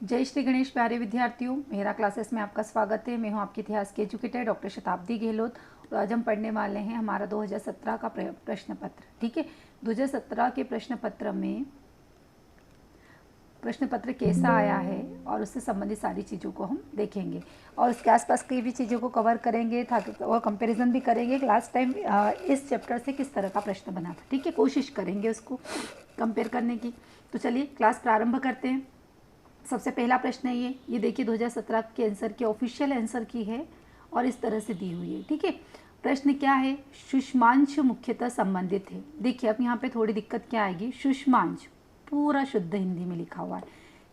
जय श्री गणेश प्यारे विद्यार्थियों, मेरा क्लासेस में आपका स्वागत है। मैं हूं आपकी इतिहास की एजुकेटर डॉक्टर शताब्दी गहलोत। और आज हम पढ़ने वाले हैं हमारा 2017 का प्रश्न पत्र। ठीक है, 2017 के प्रश्न पत्र में प्रश्न पत्र कैसा आया है और उससे संबंधित सारी चीज़ों को हम देखेंगे और उसके आसपास कई भी चीज़ों को कवर करेंगे ताकि और कंपैरिजन भी करेंगे कि लास्ट टाइम इस चैप्टर से किस तरह का प्रश्न बना था। ठीक है, कोशिश करेंगे उसको कंपेयर करने की। तो चलिए क्लास प्रारंभ करते हैं। सबसे पहला प्रश्न है ये देखिए 2017 के आंसर की ऑफिशियल आंसर की है और इस तरह से दी हुई है। ठीक है, प्रश्न क्या है? शुष्मांश मुख्यतः संबंधित है। देखिए अब यहाँ पे थोड़ी दिक्कत क्या आएगी, शुष्मांश पूरा शुद्ध हिंदी में लिखा हुआ है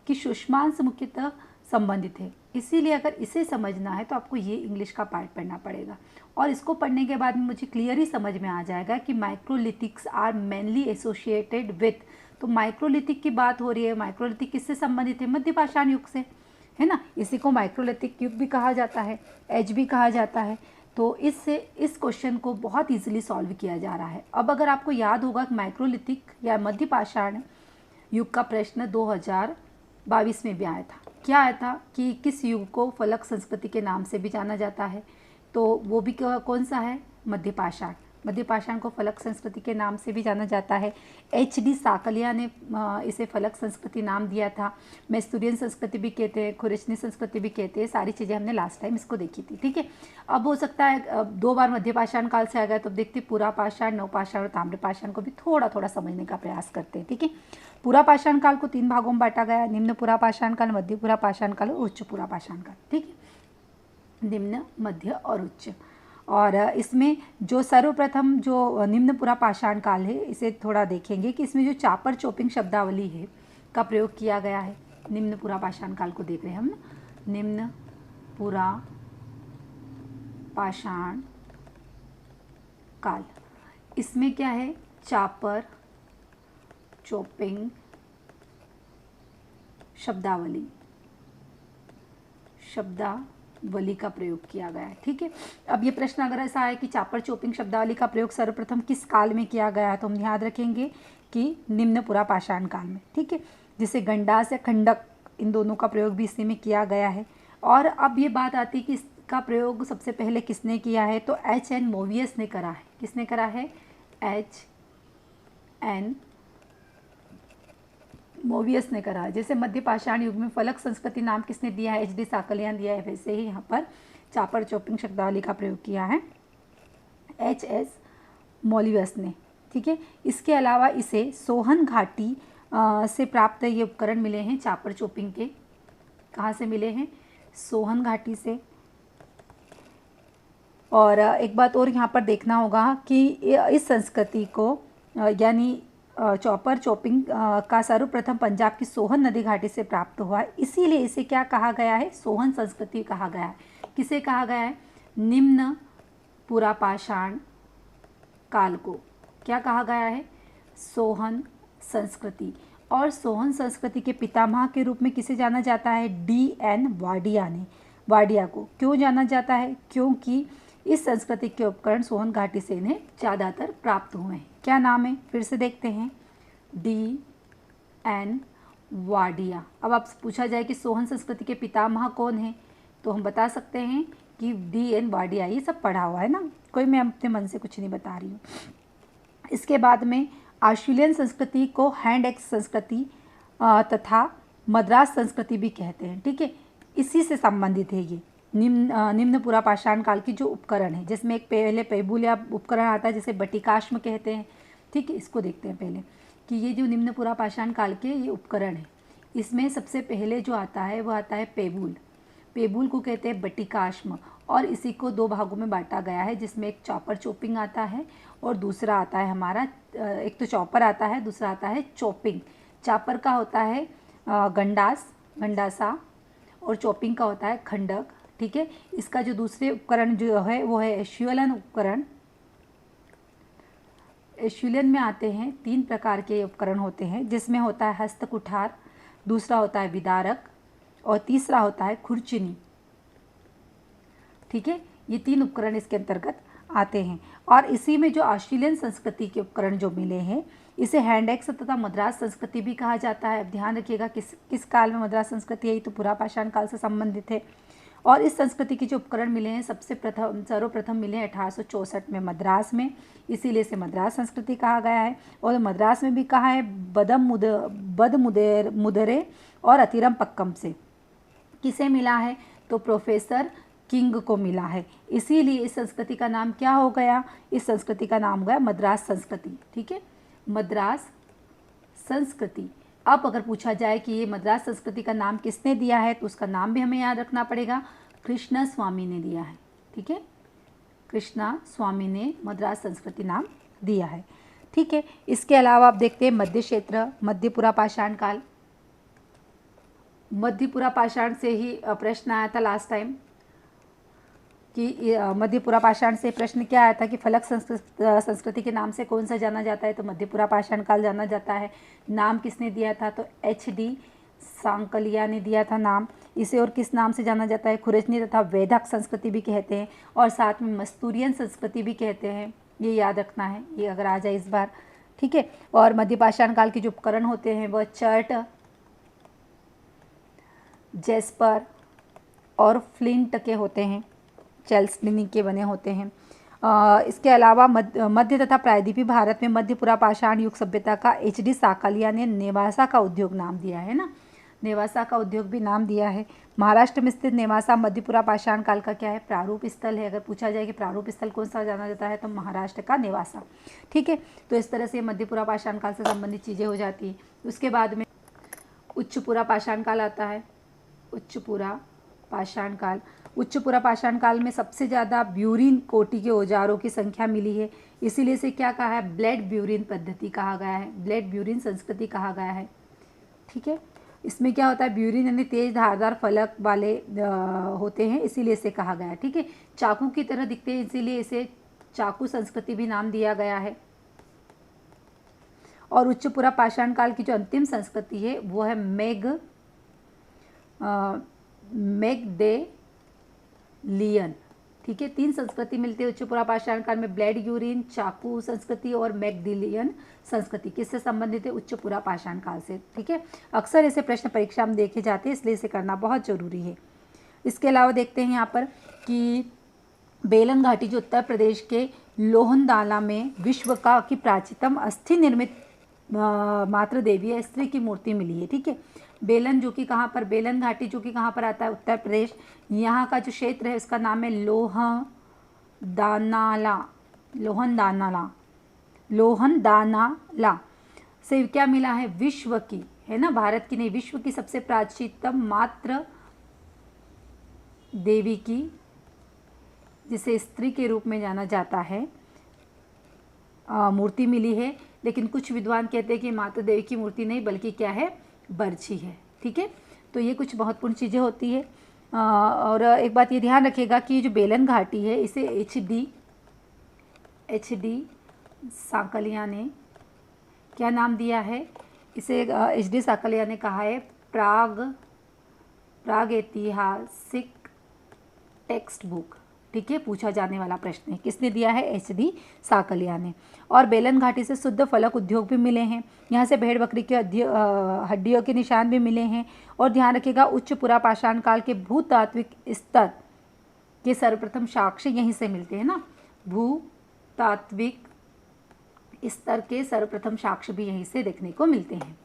कि शुष्मांश मुख्यतः संबंधित है, इसीलिए अगर इसे समझना है तो आपको ये इंग्लिश का पार्ट पढ़ना पड़ेगा और इसको पढ़ने के बाद में मुझे क्लियरली समझ में आ जाएगा कि microlithics are mainly associated with. तो माइक्रोलिथिक की बात हो रही है। माइक्रोलिथिक किससे संबंधित है? मध्य पाषाण युग से, है ना। इसी को माइक्रोलिथिक युग भी कहा जाता है, एज भी कहा जाता है। तो इससे इस क्वेश्चन को बहुत इजीली सॉल्व किया जा रहा है। अब अगर आपको याद होगा कि माइक्रोलिथिक या मध्य पाषाण युग का प्रश्न 2022 में भी आया था। क्या आया था कि किस युग को फलक संस्कृति के नाम से भी जाना जाता है? तो वो भी कौन सा है? मध्य पाषाण। मध्य पाषाण को फलक संस्कृति के नाम से भी जाना जाता है। HD साकलिया ने इसे फलक संस्कृति नाम दिया था। मैस्तूरियन संस्कृति भी कहते हैं, खुरचनी संस्कृति भी कहते हैं। सारी चीज़ें हमने लास्ट टाइम इसको देखी थी। ठीक है, अब हो सकता है 2 बार मध्य पाषाण काल से आ गया, तो देखते पुरा पाषाण, नवपाषाण और ताम्र पाषाण को भी थोड़ा थोड़ा समझने का प्रयास करते हैं। ठीक है, पुरा पाषाण काल को 3 भागों में बांटा गया, निम्न पुरा पाषाण काल, मध्य पुरा पाषाण काल और उच्च पुरा पाषाण काल। ठीक है, निम्न, मध्य और उच्च। और इसमें जो सर्वप्रथम जो निम्न पुरा पाषाण काल है, इसे थोड़ा देखेंगे कि इसमें जो चापर चोपिंग शब्दावली है का प्रयोग किया गया है। निम्न पुरा पाषाण काल को देख रहे हैं हम ना, निम्न पुरा पाषाण काल। इसमें क्या है? चापर चोपिंग शब्दावली का प्रयोग किया गया है। ठीक है, अब ये प्रश्न अगर ऐसा है कि चापर चोपिंग शब्दावली का प्रयोग सर्वप्रथम किस काल में किया गया है, तो हम याद रखेंगे कि निम्न पुरा पाषाण काल में। ठीक है, जिसे गंडास या खंडक, इन दोनों का प्रयोग भी इसी में किया गया है। और अब ये बात आती है कि इसका प्रयोग सबसे पहले किसने किया है, तो HN मोवियस ने करा है। किसने करा है? HN मोवियस ने करा है। जैसे मध्य पाषाण युग में फलक संस्कृति नाम किसने दिया है? HD साकलिया दिया है, वैसे ही यहाँ पर चापर चोपिंग शब्दावली का प्रयोग किया है HS मोलियस ने। ठीक है, इसके अलावा इसे सोहन घाटी से प्राप्त ये उपकरण मिले हैं चापर चोपिंग के। कहाँ से मिले हैं? सोहन घाटी से। और एक बात और यहाँ पर देखना होगा कि इस संस्कृति को यानी चॉपर चोपिंग का सर्वप्रथम पंजाब की सोहन नदी घाटी से प्राप्त हुआ है, इसीलिए इसे क्या कहा गया है? सोहन संस्कृति कहा गया है। किसे कहा गया है? निम्न पुरा पाषाण काल को क्या कहा गया है? सोहन संस्कृति। और सोहन संस्कृति के पितामह के रूप में किसे जाना जाता है? DN वाडिया को। क्यों जाना जाता है? क्योंकि इस संस्कृति के उपकरण सोहन घाटी से इन्हें ज़्यादातर प्राप्त हुए हैं। क्या नाम है? फिर से देखते हैं, DN वाडिया। अब आपसे पूछा जाए कि सोहन संस्कृति के पितामह कौन है, तो हम बता सकते हैं कि DN वाडिया। ये सब पढ़ा हुआ है ना, कोई मैं अपने मन से कुछ नहीं बता रही हूँ। इसके बाद में ऑस्ट्रेलियन संस्कृति को हैंड एक्स संस्कृति तथा मद्रास संस्कृति भी कहते हैं। ठीक है, इसी से संबंधित है ये निम्न पुरा पाषाण काल की जो उपकरण है, जिसमें एक पहले पैबुल या उपकरण आता है जिसे बटिकाश्म कहते हैं। ठीक है, इसको देखते हैं पहले कि ये जो निम्न पुरा पाषाण काल के ये उपकरण है, इसमें सबसे पहले जो आता है वो आता है पैबुल। पैबुल को कहते हैं बटिकाश्म और इसी को 2 भागों में बांटा गया है, जिसमें एक चॉपर चोपिंग आता है और दूसरा आता है हमारा, एक तो चॉपर आता है, दूसरा आता है चोपिंग। चापर का होता है गंडासा और चोपिंग का होता है खंडक। ठीक है, इसका जो दूसरे उपकरण जो है वो है एश्यूलन उपकरण। एश्यूलन में आते हैं 3 प्रकार के उपकरण होते हैं, जिसमें होता है हस्त कुठार, दूसरा होता है विदारक और तीसरा होता है खुरचनी। ठीक है, ये 3 उपकरण इसके अंतर्गत आते हैं। और इसी में जो ऑस्ट्रेलियन संस्कृति के उपकरण जो मिले हैं, इसे हैंडेक्स तथा मद्रास संस्कृति भी कहा जाता है। अब ध्यान रखिएगा किस काल में मद्रास संस्कृति आई, तो पुरापाषाण काल से संबंधित है। और इस संस्कृति के जो उपकरण मिले हैं सर्वप्रथम मिले हैं 1864 में मद्रास में, इसीलिए इसे मद्रास संस्कृति कहा गया है। और मद्रास में भी कहा है बदमुदरे और अतिरम पक्कम से। किसे मिला है, तो प्रोफेसर किंग को मिला है, इसीलिए इस संस्कृति का नाम क्या हो गया, इस संस्कृति का नाम हो गया मद्रास संस्कृति। ठीक है, मद्रास संस्कृति। अब अगर पूछा जाए कि ये मद्रास संस्कृति का नाम किसने दिया है, तो उसका नाम भी हमें याद रखना पड़ेगा, कृष्णा स्वामी ने दिया है। ठीक है, कृष्णा स्वामी ने मद्रास संस्कृति नाम दिया है। ठीक है, इसके अलावा आप देखते हैं मध्य क्षेत्र, मध्यपुरा पाषाण काल। मध्यपुरा पाषाण से ही प्रश्न आया था लास्ट टाइम कि मध्यपुरा पाषाण से प्रश्न क्या आया था कि फलक संस्कृति के नाम से कौन सा जाना जाता है, तो मध्यपुरा पाषाण काल जाना जाता है। नाम किसने दिया था, तो HD सांकलिया ने दिया था नाम। इसे और किस नाम से जाना जाता है, खुरजनी तथा वैदक संस्कृति भी कहते हैं, और साथ में मस्तूरियन संस्कृति भी कहते हैं। ये याद रखना है, ये अगर आ जाए इस बार। ठीक है, और मध्यपाषाण काल के जो उपकरण होते हैं वह चर्ट, जेस्पर और फ्लिंट के होते हैं, चैल्सडनी के बने होते हैं। इसके अलावा मध्य तथा प्रायद्वीपीय भारत में मध्यपुरा पाषाण युग सभ्यता का HD साकालिया ने नेवासा का उद्योग नाम दिया है ना, नेवासा का उद्योग भी नाम दिया है। महाराष्ट्र में स्थित नेवासा मध्यपुरा पाषाण काल का क्या है, प्रारूप स्थल है। अगर पूछा जाए कि प्रारूप स्थल कौन सा जाना जाता है, तो महाराष्ट्र का नेवासा। ठीक है, तो इस तरह से मध्यपुरा पाषाण काल से संबंधित चीज़ें हो जाती है। उसके बाद में उच्चपुरा पाषाण काल आता है। उच्चपुरा पाषाण काल, उच्चपुरा पाषाण काल में सबसे ज़्यादा ब्यूरीन कोटि के औजारों की संख्या मिली है, इसीलिए इसे क्या कहा है, ब्लेड ब्यूरीन पद्धति कहा गया है, ब्लेड ब्यूरीन संस्कृति कहा गया है। ठीक है, इसमें क्या होता है, ब्यूरीन यानी तेज धारदार फलक वाले होते हैं, इसीलिए इसे कहा गया है। ठीक है, चाकू की तरह दिखते हैं, इसीलिए इसे चाकू संस्कृति भी नाम दिया गया है। और उच्चपुरा पाषाण काल की जो अंतिम संस्कृति है वो है मैगडेलियन। ठीक है, 3 संस्कृति मिलती है उच्चपुरा पाषाण काल में, ब्लेड यूरिन, चाकू संस्कृति और मैगडेलियन संस्कृति। किससे संबंधित है, उच्चपुरा पाषाण काल से। ठीक है, अक्सर ऐसे प्रश्न परीक्षा में देखे जाते हैं, इसलिए इसे करना बहुत जरूरी है। इसके अलावा देखते हैं यहाँ पर कि बेलन घाटी जो उत्तर प्रदेश के लोहंदाना में विश्व की प्राचीनतम अस्थि निर्मित मातृ देवी है, स्त्री की मूर्ति मिली है। ठीक है, बेलन जो कि कहाँ पर, बेलन घाटी जो कि कहाँ पर आता है, उत्तर प्रदेश। यहाँ का जो क्षेत्र है उसका नाम है लोहंदानाला से क्या मिला है, विश्व की, है ना, भारत की नहीं, विश्व की सबसे प्राचीनतम मातृ देवी की, जिसे स्त्री के रूप में जाना जाता है, मूर्ति मिली है। लेकिन कुछ विद्वान कहते हैं कि माता देवी की मूर्ति नहीं बल्कि क्या है, बर्छी है। ठीक है, तो ये कुछ महत्वपूर्ण चीज़ें होती है। और एक बात ये ध्यान रखिएगा कि जो बेलन घाटी है इसे HD सांकलिया ने क्या नाम दिया है, इसे HD सांकलिया ने कहा है प्रागैतिहासिक टेक्स्ट बुक। ठीक है, पूछा जाने वाला प्रश्न है, किसने दिया है, HD सांकलिया ने। और बेलन घाटी से शुद्ध फलक उद्योग भी मिले हैं, यहाँ से भेड़ बकरी की हड्डियों के निशान भी मिले हैं। और ध्यान रखिएगा उच्चपुरा पाषाण काल के भूतात्विक स्तर के सर्वप्रथम साक्ष्य यहीं से मिलते हैं ना, भूतात्विक स्तर के सर्वप्रथम साक्ष्य भी यहीं से देखने को मिलते हैं।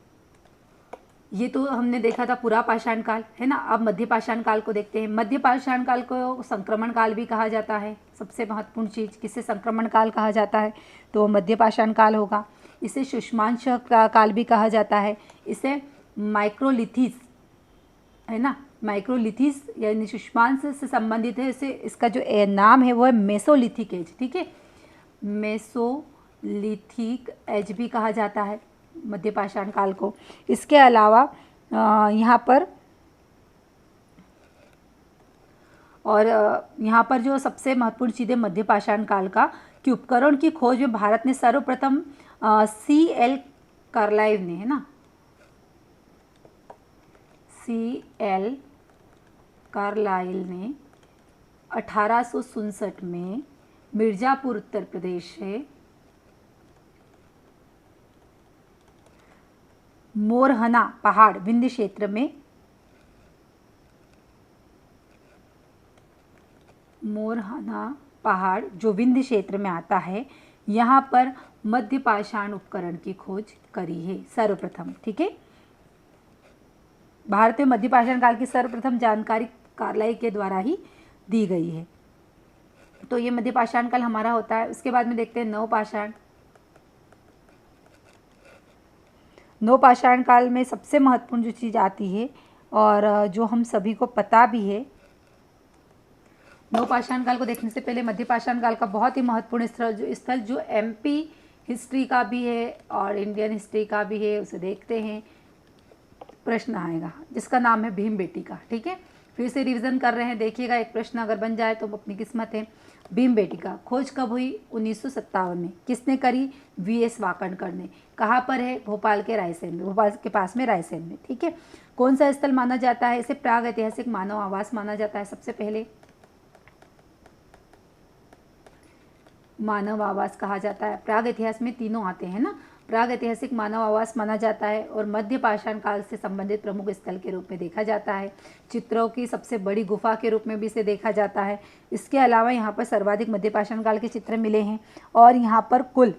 ये तो हमने देखा था पूरा पाषाण काल, है ना। अब मध्य पाषाण काल को देखते हैं। मध्य पाषाण काल को संक्रमण काल भी कहा जाता है। सबसे महत्वपूर्ण चीज़, किसे संक्रमण काल कहा जाता है, तो मध्य पाषाण काल होगा। इसे शुष्मांश काल भी कहा जाता है, इसे माइक्रोलिथिस, है ना, माइक्रोलिथिस यानी शुष्मांश से संबंधित है। इसे इसका जो नाम है वो है मेसोलिथिक एज। ठीक है, मेसोलिथिक एज भी कहा जाता है मध्य पाषाण काल को। इसके अलावा यहाँ पर जो सबसे महत्वपूर्ण चीज़ें मध्य पाषाण काल का कि उपकरण की खोज में भारत ने सर्वप्रथम CL कार्लाइव ने, है ना, CL कार्लाइल ने 1867 में मिर्ज़ापुर उत्तर प्रदेश से मोरहना पहाड़ विंध्य क्षेत्र में, मोरहना पहाड़ जो विंध्य क्षेत्र में आता है, यहाँ पर मध्य पाषाण उपकरण की खोज करी है सर्वप्रथम। ठीक है, भारत में मध्य पाषाण काल की सर्वप्रथम जानकारी कार्लाइल के द्वारा ही दी गई है। तो ये मध्य पाषाण काल हमारा होता है। उसके बाद में देखते हैं नवपाषाण। नवपाषाण काल में सबसे महत्वपूर्ण जो चीज़ आती है और जो हम सभी को पता भी है, नवपाषाण काल को देखने से पहले मध्य पाषाण काल का बहुत ही महत्वपूर्ण स्थल जो एमपी हिस्ट्री का भी है और इंडियन हिस्ट्री का भी है, उसे देखते हैं। प्रश्न आएगा जिसका नाम है भीमबेटका। ठीक है, फिर से रिवीजन कर रहे हैं, देखिएगा एक प्रश्न अगर बन जाए तो अपनी किस्मत है। भीमबेटका खोज कब हुई? 1957 में। किसने करी? वीएस वाकणकर ने। कहाँ पर है? भोपाल के रायसेन में, भोपाल के पास में रायसेन में। ठीक है, कौन सा स्थल माना जाता है? इसे प्राग ऐतिहासिक मानव आवास माना जाता है। सबसे पहले मानव आवास कहा जाता है। प्राग इतिहास में तीनों आते हैं ना, प्राग ऐतिहासिक मानव आवास माना जाता है और मध्य पाषाण काल से संबंधित प्रमुख स्थल के रूप में देखा जाता है। चित्रों की सबसे बड़ी गुफा के रूप में भी इसे देखा जाता है। इसके अलावा यहाँ पर सर्वाधिक मध्य पाषाण काल के चित्र मिले हैं और यहाँ पर कुल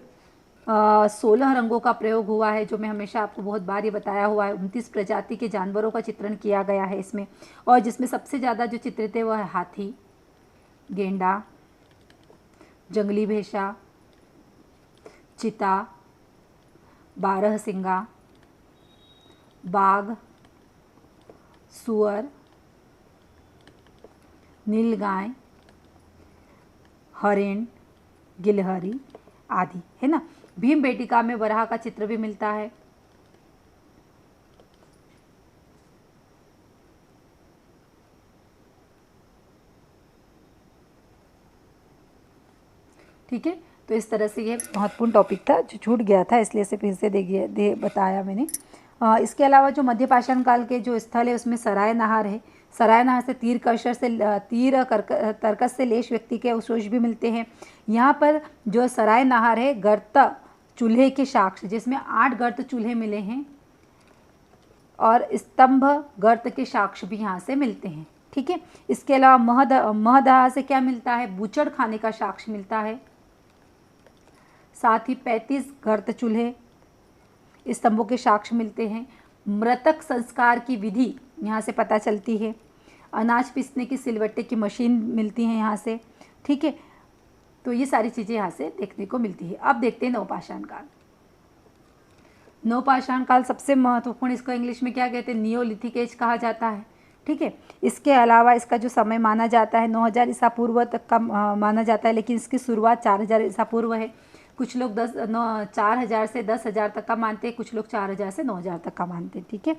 16 रंगों का प्रयोग हुआ है, जो मैं हमेशा आपको बहुत बार ये बताया हुआ है। 29 प्रजाति के जानवरों का चित्रण किया गया है इसमें, और जिसमें सबसे ज़्यादा जो चित्रित है वह है हाथी, गेंडा, जंगली भेषा, चिता, बारहसिंगा, बाघ, सुअर, नीलगाय, हरिण, गिलहरी आदि, है ना। भीमबेटका में वराह का चित्र भी मिलता है। ठीक है, तो इस तरह से ये महत्वपूर्ण टॉपिक था जो छूट गया था, इसलिए इसे फिर से बताया मैंने। इसके अलावा जो मध्य पाषाण काल के जो स्थल है उसमें सराय नहर है। सराय नहर से तरकस से लेश व्यक्ति के अवशेष भी मिलते हैं। यहाँ पर जो सराय नहर है, गर्त चूल्हे के साक्ष्य, जिसमें 8 गर्त चूल्हे मिले हैं और स्तंभ गर्त के साक्ष्य भी यहाँ से मिलते हैं। ठीक है, इसके अलावा महदहा से क्या मिलता है? बूचड़ खाने का साक्ष्य मिलता है। साथ ही 35 गर्त चूल्हे स्तंभों के साक्ष्य मिलते हैं। मृतक संस्कार की विधि यहाँ से पता चलती है। अनाज पीसने की सिलवट्टे की मशीन मिलती है यहाँ से। ठीक है, तो ये सारी चीज़ें यहाँ से देखने को मिलती है। अब देखते हैं नवपाषाण काल। नवपाषाण काल सबसे महत्वपूर्ण, इसको इंग्लिश में क्या कहते हैं? नियोलिथिक एज कहा जाता है। ठीक है, इसके अलावा इसका जो समय माना जाता है 9000 ईसा पूर्व तक का माना जाता है, लेकिन इसकी शुरुआत 4000 ईसा पूर्व है। कुछ लोग 4000 से 10,000 तक का मानते हैं, कुछ लोग 4000 से 9000 तक का मानते हैं। ठीक है,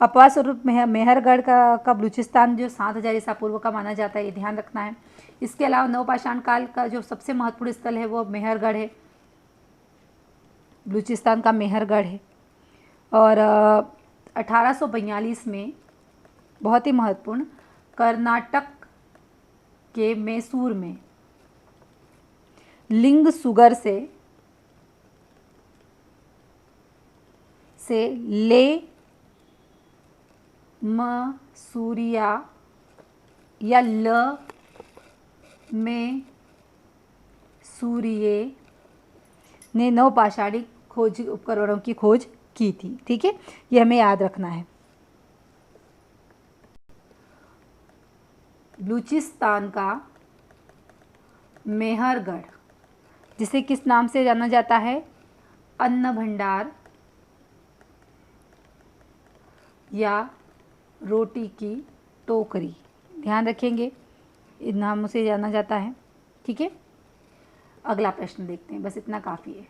अपवाद स्वरूप मेहरगढ़ का बलूचिस्तान जो 7000 ईसा पूर्व का माना जाता है, ये ध्यान रखना है। इसके अलावा नवपाषाण काल का जो सबसे महत्वपूर्ण स्थल है वो मेहरगढ़ है, बलूचिस्तान का मेहरगढ़ है। और 1842 में बहुत ही महत्वपूर्ण, कर्नाटक के मैसूर में लिंग सुगर से ले मसूरिया या ल में सूर्य ने नवपाषाणी खोज उपकरणों की खोज की थी। ठीक है, ये हमें याद रखना है। बलूचिस्तान का मेहरगढ़, जिसे किस नाम से जाना जाता है? अन्न भंडार या रोटी की टोकरी, ध्यान रखेंगे, इन नामों से जाना जाता है। ठीक है, अगला प्रश्न देखते हैं, बस इतना काफ़ी है।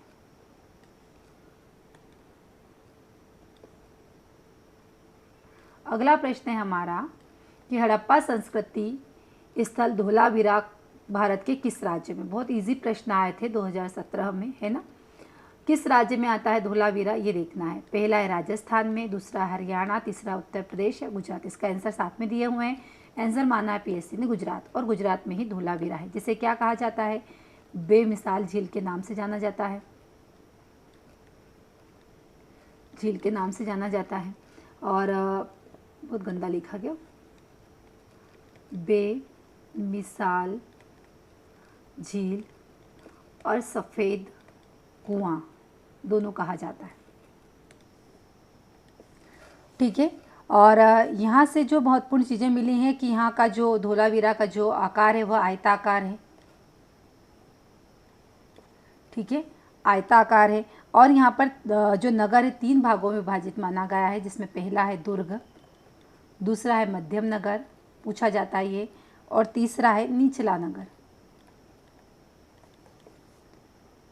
अगला प्रश्न है हमारा कि हड़प्पा संस्कृति स्थल धोलावीरा भारत के किस राज्य में? बहुत इजी प्रश्न आए थे 2017 में, है ना। किस राज्य में आता है धोलावीरा, ये देखना है। पहला है राजस्थान में, दूसरा हरियाणा, तीसरा उत्तर प्रदेश या गुजरात। इसका आंसर साथ में दिए हुए हैं। आंसर माना है पीएससी ने गुजरात, और गुजरात में ही धोलावीरा है, जिसे क्या कहा जाता है? बेमिसाल झील के नाम से जाना जाता है। झील के नाम से जाना जाता है। और बहुत गंदा लिखा गया, बेमिसाल झील और सफ़ेद कुआं दोनों कहा जाता है। ठीक है। और यहाँ से जो महत्वपूर्ण चीज़ें मिली हैं कि यहाँ का जो धोलावीरा का जो आकार है वह आयताकार है। ठीक है, आयताकार है। और यहाँ पर जो नगर है 3 भागों में विभाजित माना गया है, जिसमें पहला है दुर्ग, दूसरा है मध्यम नगर, पूछा जाता है ये, और तीसरा है निचला नगर।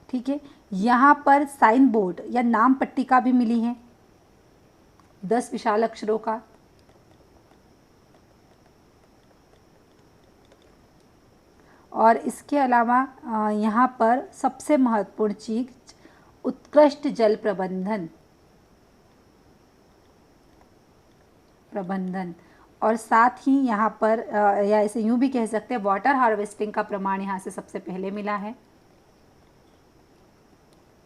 ठीक है, यहाँ पर साइन बोर्ड या नाम पट्टिका भी मिली है 10 विशाल अक्षरों का। और इसके अलावा यहाँ पर सबसे महत्वपूर्ण चीज उत्कृष्ट जल प्रबंधन और साथ ही यहाँ पर या इसे यूं भी कह सकते हैं वाटर हार्वेस्टिंग का प्रमाण यहाँ से सबसे पहले मिला है।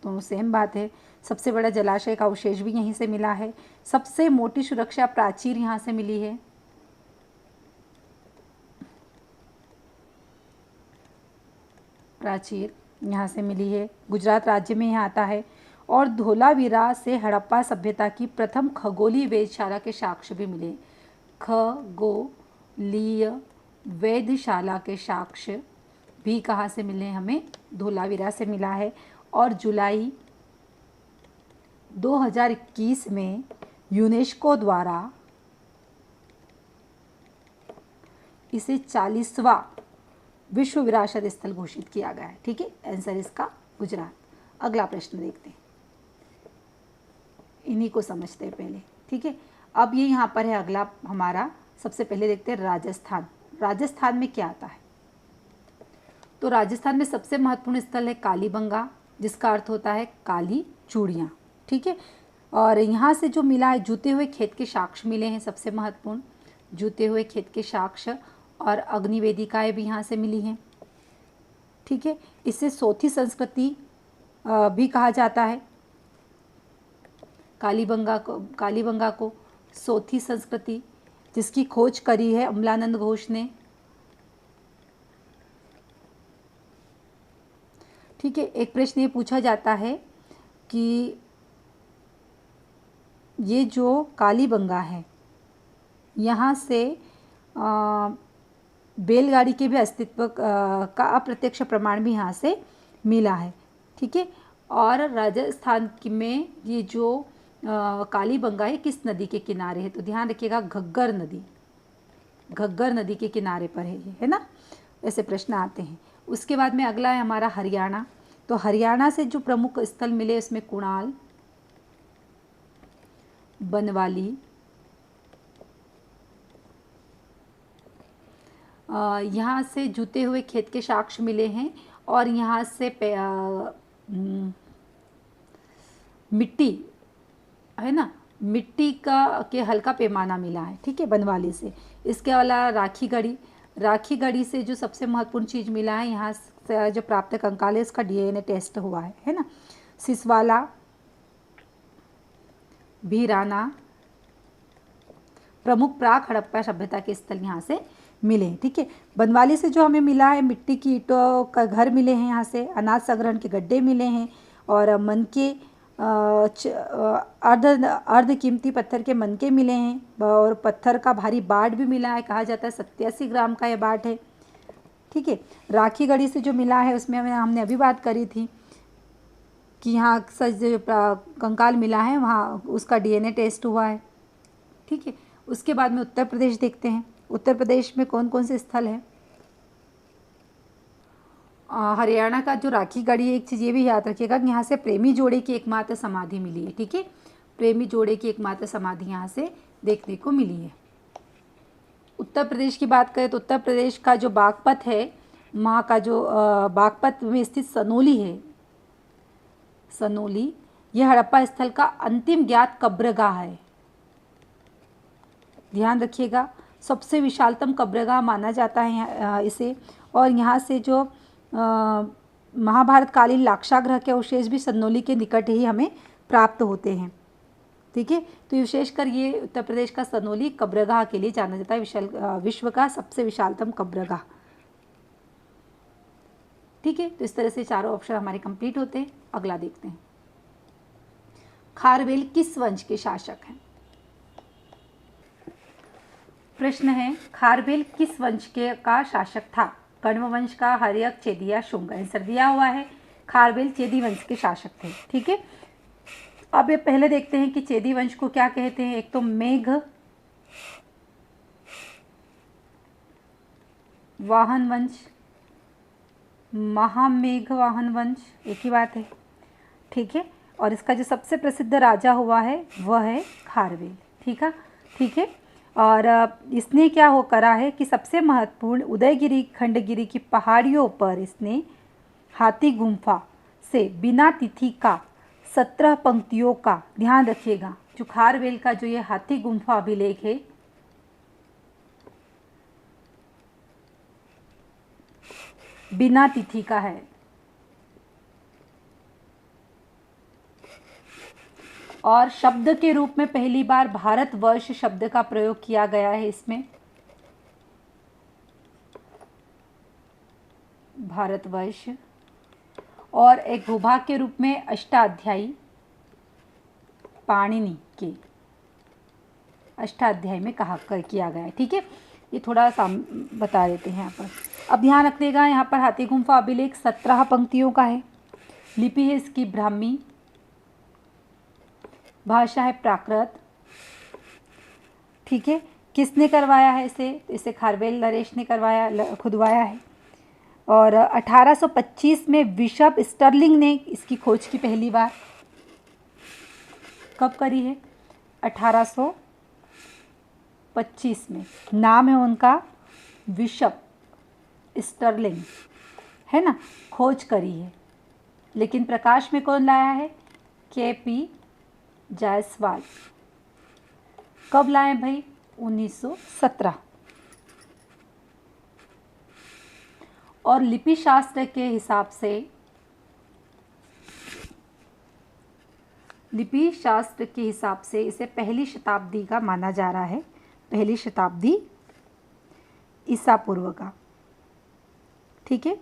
तो सेम बात है, सबसे बड़ा जलाशय का अवशेष भी यहीं से मिला है। सबसे मोटी सुरक्षा प्राचीर यहाँ से मिली है। प्राचीर यहाँ से मिली है, गुजरात राज्य में यहाँ आता है। और धोलावीरा से हड़प्पा सभ्यता की प्रथम खगोलीय वेधशाला के साक्ष्य भी मिले। खगोलीय वेधशाला के साक्ष्य भी कहाँ से मिले? हमें धोलावीरा से मिला है। और जुलाई 2021 में यूनेस्को द्वारा इसे 40वां विश्व विरासत स्थल घोषित किया गया है। ठीक है, आंसर इसका गुजरात। अगला प्रश्न देखते हैं, इन्हीं को समझते हैं पहले। ठीक है, अब ये यहाँ पर है अगला हमारा। सबसे पहले देखते हैं राजस्थान। राजस्थान में क्या आता है? तो राजस्थान में सबसे महत्वपूर्ण स्थल है कालीबंगा, जिसका अर्थ होता है काली चूड़ियाँ। ठीक है, और यहाँ से जो मिला है जूते हुए खेत के साक्ष्य मिले हैं, सबसे महत्वपूर्ण जूते हुए खेत के साक्ष्य। और अग्निवेदिकाएँ भी यहाँ से मिली हैं। ठीक है, इसे सोथी संस्कृति भी कहा जाता है। कालीबंगा को सोथी संस्कृति, जिसकी खोज करी है अमलानंद घोष ने। ठीक है, एक प्रश्न ये पूछा जाता है कि ये जो कालीबंगा है यहाँ से बैलगाड़ी के भी अस्तित्व का अप्रत्यक्ष प्रमाण भी यहाँ से मिला है। ठीक है, और राजस्थान में ये जो कालीबंगा है किस नदी के किनारे है? तो ध्यान रखिएगा, घग्गर नदी के किनारे पर है ये, है ना। ऐसे प्रश्न आते हैं। उसके बाद में अगला है हमारा हरियाणा। तो हरियाणा से जो प्रमुख स्थल मिले उसमें कुणाल, बनवाली, यहाँ से जूते हुए खेत के साक्ष्य मिले हैं। और यहाँ से मिट्टी है ना, मिट्टी के हल्का पैमाना मिला है। ठीक है, बनवाली से। इसके अलावा राखी गढ़ी से जो सबसे महत्वपूर्ण चीज़ मिला है यहाँ से जो प्राप्त कंकाल है इसका DNA टेस्ट हुआ है ना। सिसवाला, भीराना प्रमुख प्राक हड़प्पा सभ्यता के स्थल यहाँ से मिले हैं। ठीक है, बनवाली से जो हमें मिला है मिट्टी की ईंटों का घर मिले हैं, यहाँ से अनाज संग्रहण के गड्ढे मिले हैं। और मन के अर्ध कीमती पत्थर के मनके मिले हैं। और पत्थर का भारी बाट भी मिला है, कहा जाता है 87 ग्राम का यह बाट है। ठीक है, राखी गढ़ी से जो मिला है उसमें हमने अभी बात करी थी कि यहाँ जो कंकाल मिला है वहाँ उसका DNA टेस्ट हुआ है। ठीक है, उसके बाद में उत्तर प्रदेश देखते हैं। उत्तर प्रदेश में कौन कौन से स्थल हैं? हरियाणा का जो राखी गढ़ी है, एक चीज़ ये भी याद रखिएगा कि यहाँ से प्रेमी जोड़े की एकमात्र समाधि मिली है। ठीक है, प्रेमी जोड़े की एकमात्र समाधि यहाँ से देखने को मिली है। उत्तर प्रदेश की बात करें तो उत्तर प्रदेश का जो बागपत है, वहाँ का जो बागपत में स्थित सनोली है, सनोली यह हड़प्पा स्थल का अंतिम ज्ञात कब्रगाह है। ध्यान रखिएगा, सबसे विशालतम कब्रगाह माना जाता है इसे। और यहाँ से जो महाभारत कालीन लाक्षागृह के अवशेष भी सनोली के निकट ही हमें प्राप्त होते हैं। ठीक है। तो विशेषकर ये उत्तर प्रदेश का सनोली कब्रगाह के लिए जाना जाता है, विश्व का सबसे विशालतम कब्रगाह। ठीक है, तो इस तरह से चारों ऑप्शन हमारे कंप्लीट होते हैं। अगला देखते हैं, खारवेल किस वंश के शासक हैं? प्रश्न है, खारवेल किस वंश के का शासक था? कण्व वंश का, हर्यक, चेदिया, शुंग। आंसर दिया हुआ है, खारवेल चेदी वंश के शासक थे। ठीक है, अब ये पहले देखते हैं कि चेदी वंश को क्या कहते हैं। एक तो मेघ वाहन वंश, महामेघ वाहन वंश, एक ही बात है। ठीक है, और इसका जो सबसे प्रसिद्ध राजा हुआ है वह है खारवेल। ठीक है, ठीक है। और इसने क्या हो करा है कि सबसे महत्वपूर्ण उदयगिरी खंडगिरी की पहाड़ियों पर इसने हाथी गुम्फा से बिना तिथि का 17 पंक्तियों का, ध्यान रखिएगा, जो खारवेल का जो ये हाथी गुम्फा अभिलेख है, बिना तिथि का है। और शब्द के रूप में पहली बार भारतवर्ष शब्द का प्रयोग किया गया है इसमें, भारतवर्ष। और एक भूभाग के रूप में अष्टाध्यायी, पाणिनि के अष्टाध्यायी में किया गया है। ठीक है, ये थोड़ा सा बता देते हैं यहाँ पर। अब ध्यान रखिएगा, यहाँ पर हाथी गुम्फा अभिलेख 17 पंक्तियों का है। लिपि है इसकी ब्राह्मी, भाषा है प्राकृत। ठीक है, किसने करवाया है इसे? इसे खारवेल नरेश ने करवाया, खुदवाया है। और 1825 में बिशप स्टर्लिंग ने इसकी खोज की पहली बार। कब करी है? 1825 में। नाम है उनका बिशप स्टर्लिंग, है ना, खोज करी है। लेकिन प्रकाश में कौन लाया है? के.पी. जायसवाल। कब लाए भाई? 1917। और लिपि शास्त्र के हिसाब से, लिपि शास्त्र के हिसाब से इसे पहली शताब्दी का माना जा रहा है, पहली शताब्दी ईसा पूर्व का। ठीक है,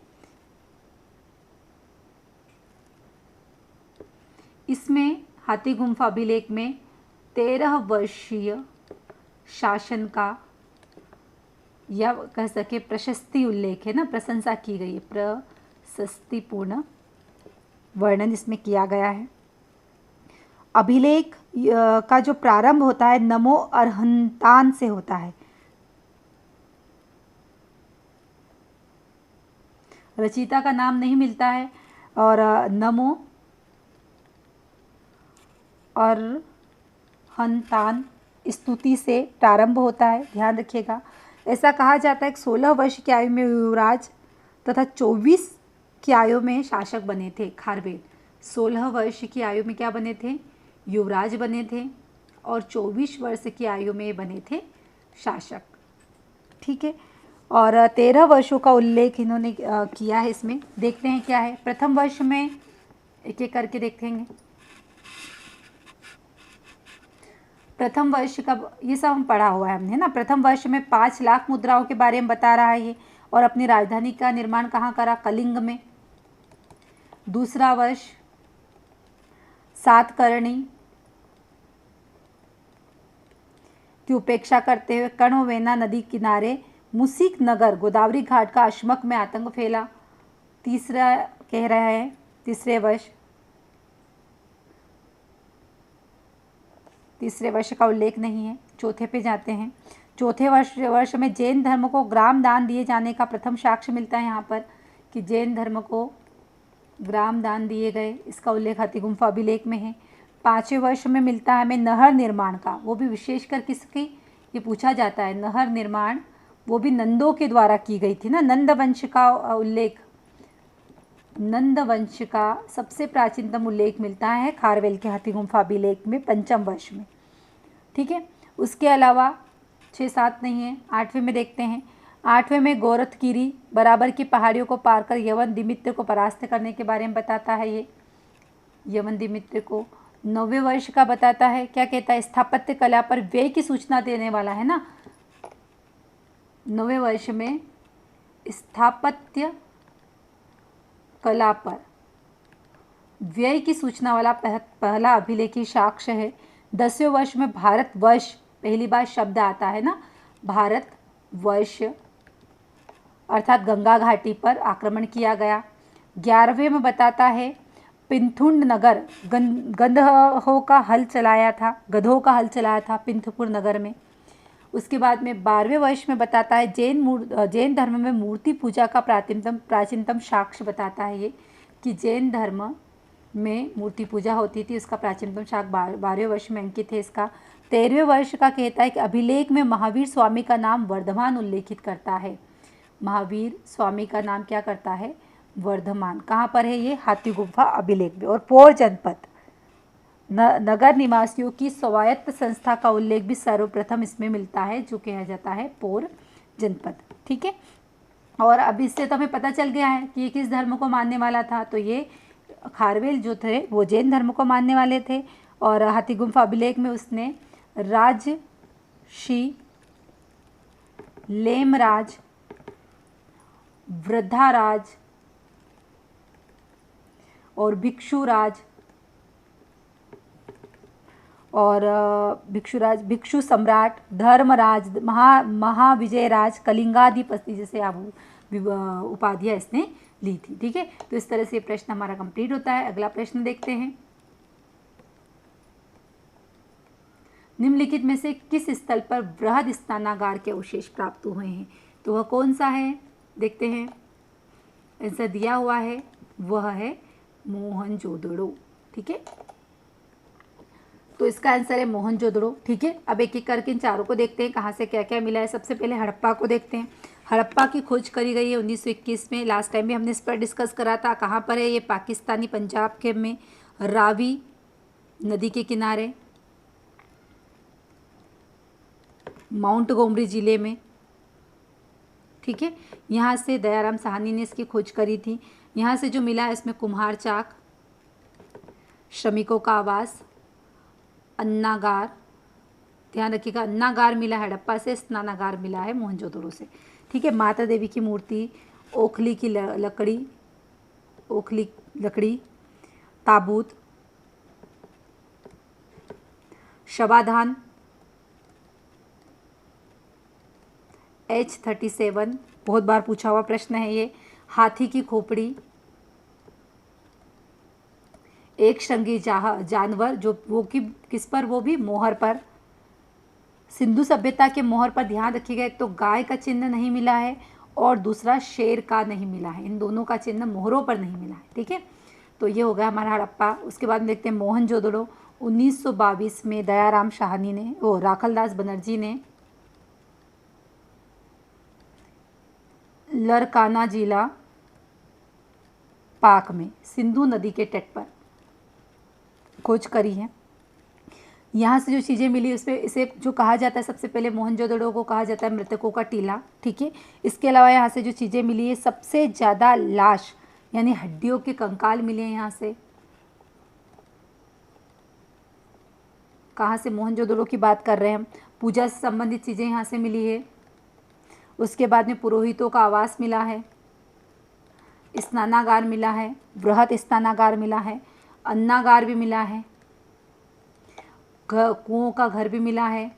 इसमें हाथी गुम्फा अभिलेख में 13 वर्षीय शासन का, या कह सके प्रशस्ति उल्लेख है ना, प्रशंसा की गई है, प्रशस्तिपूर्ण वर्णन इसमें किया गया है। अभिलेख का जो प्रारंभ होता है नमो अर्हंतान से होता है। रचयिता का नाम नहीं मिलता है, और नमो अर्हंतान स्तुति से प्रारंभ होता है, ध्यान रखिएगा। ऐसा कहा जाता है कि 16 वर्ष की आयु में युवराज तथा 24 की आयु में शासक बने थे खारवेल। 16 वर्ष की आयु में क्या बने थे? युवराज बने थे, और 24 वर्ष की आयु में बने थे शासक। ठीक है, और 13 वर्षों का उल्लेख इन्होंने किया है इसमें। देखते हैं क्या है। प्रथम वर्ष में एक एक करके देखेंगे। प्रथम वर्ष का ये सब हम पढ़ा हुआ है हमने, ना। प्रथम वर्ष में 5 लाख मुद्राओं के बारे में बता रहा है ये, और अपनी राजधानी का निर्माण कहाँ करा? कलिंग में। दूसरा वर्ष 7 करणी की उपेक्षा करते हुए कर्णवेना नदी किनारे मुसीक नगर गोदावरी घाट का अश्मक में आतंक फैला। तीसरा कह रहा है, तीसरे वर्ष का उल्लेख नहीं है। चौथे पे जाते हैं। चौथे वर्ष में जैन धर्म को ग्राम दान दिए जाने का प्रथम साक्ष्य मिलता है यहाँ पर, कि जैन धर्म को ग्राम दान दिए गए, इसका उल्लेख हाथी गुम्फा अभिलेख में है। 5वें वर्ष में मिलता है हमें नहर निर्माण का, वो भी विशेषकर किसकी, ये पूछा जाता है। नहर निर्माण वो भी नंदों के द्वारा की गई थी ना, नंद वंश का उल्लेख, नंद वंश का सबसे प्राचीनतम उल्लेख मिलता है खारवेल के हाथी गुम्फा अभिलेख में 5वें वर्ष में। ठीक है, उसके अलावा 6, 7 नहीं है। 8वें में देखते हैं। 8वें में गोरखगिरी बराबर की पहाड़ियों को पार कर यवन दिमित्र को परास्त करने के बारे में बताता है ये, यवन दिमित्र को। 9वें वर्ष का बताता है, क्या कहता है, स्थापत्य कला पर व्यय की सूचना देने वाला है ना। 9वें वर्ष में स्थापत्य कला पर व्यय की सूचना वाला पहला अभिलेखी साक्ष्य है। 10वें वर्ष में भारतवर्ष पहली बार शब्द आता है ना, भारतवर्ष अर्थात गंगा घाटी पर आक्रमण किया गया। 11वें में बताता है पिंथुंड नगर गधों का हल चलाया था पिंथपुर नगर में। उसके बाद में 12वें वर्ष में बताता है जैन धर्म में मूर्ति पूजा का प्राचीनतम साक्ष्य बताता है ये कि जैन धर्म में मूर्ति पूजा होती थी, उसका प्राचीनतम साक्ष्य 12वें वर्ष में अंकित है इसका। 13वें वर्ष का कहता है कि अभिलेख में महावीर स्वामी का नाम वर्धमान उल्लेखित करता है। महावीर स्वामी का नाम क्या करता है, वर्धमान। कहाँ पर है ये, हाथी गुफा अभिलेख में। और पोर जनपद नगर निवासियों की स्वायत्त संस्था का उल्लेख भी सर्वप्रथम इसमें मिलता है, जो कहा जाता है पोर जनपद। ठीक है, और अब इससे तो हमें पता चल गया है कि ये किस धर्म को मानने वाला था। तो ये खारवेल जो थे वो जैन धर्म को मानने वाले थे। और हाथी गुफा अभिलेख में उसने राजशी, लेमराज, वृद्धाराज और भिक्षुराज और भिक्षु सम्राट, धर्मराज, महाविजयराज, कलिंगाधिपति जैसे उपाधियां इसने ली थी। ठीक है, तो इस तरह से प्रश्न हमारा कंप्लीट होता है। अगला प्रश्न देखते हैं, निम्नलिखित में से किस स्थल पर बृहद स्नानागार के अवशेष प्राप्त हुए हैं। तो वह कौन सा है, देखते हैं। आंसर दिया हुआ है, वह है मोहनजोदड़ो। ठीक है, तो इसका आंसर है मोहनजोदड़ो। ठीक है, अब एक एक करके इन चारों को देखते हैं कहाँ से क्या क्या मिला है। सबसे पहले हड़प्पा को देखते हैं। हड़प्पा की खोज करी गई है 1921 में। लास्ट टाइम भी हमने इस पर डिस्कस करा था। कहाँ पर है ये, पाकिस्तानी पंजाब के में, रावी नदी के किनारे, माउंट गोमरी जिले में। ठीक है, यहाँ से दयाराम साहनी ने इसकी खोज करी थी। यहाँ से जो मिला है इसमें कुम्हार चाक, श्रमिकों का आवास, अन्नागार, ध्यान रखिएगा अन्नागार मिला हड़प्पा से, स्नानागार मिला है मोहनजोदड़ो से। ठीक है, माता देवी की मूर्ति, ओखली की लकड़ी, ताबूत, शवाधान, H37 बहुत बार पूछा हुआ प्रश्न है ये, हाथी की खोपड़ी, एक श्रृंगी जानवर जो वो कि किस पर, वो भी मोहर पर। सिंधु सभ्यता के मोहर पर ध्यान रखिएगा, एक तो गाय का चिन्ह नहीं मिला है और दूसरा शेर का नहीं मिला है, इन दोनों का चिन्ह मोहरों पर नहीं मिला है। ठीक है, तो ये हो गया हमारा हड़प्पा। उसके बाद देखते हैं मोहनजोदड़ो। 1922 में दयाराम साहनी ने, वो राखलदास बनर्जी ने लरकाना जिला पाक में सिंधु नदी के तट पर खोज करी है। यहाँ से जो चीज़ें मिली उसमें इसे जो कहा जाता है, सबसे पहले मोहनजोदड़ो को कहा जाता है मृतकों का टीला। ठीक है, इसके अलावा यहाँ से जो चीज़ें मिली है, सबसे ज़्यादा लाश यानी हड्डियों के कंकाल मिले हैं यहाँ से। कहाँ से, मोहनजोदड़ो की बात कर रहे हैं हम। पूजा से संबंधित चीज़ें यहाँ से मिली है। उसके बाद में पुरोहितों का आवास मिला है, स्नानागार मिला है, बृहद स्नानागार मिला है, अन्नागार भी मिला है, कुओं का घर भी मिला है,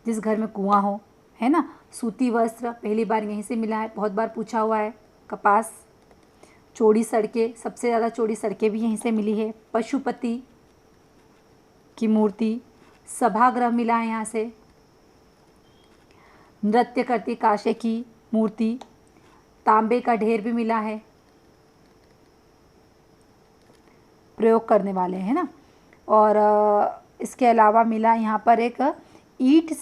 जिस घर में कुआं हो, है ना। सूती वस्त्र पहली बार यहीं से मिला है, बहुत बार पूछा हुआ है। कपास, चौड़ी सड़कें, सबसे ज़्यादा चौड़ी सड़कें भी यहीं से मिली है। पशुपति की मूर्ति, सभागृह मिला है यहाँ से। नृत्य करती काशे की मूर्ति, तांबे का ढेर भी मिला है, प्रयोग करने वाले हैं ना। और इसके अलावा मिला यहाँ पर एक ईंट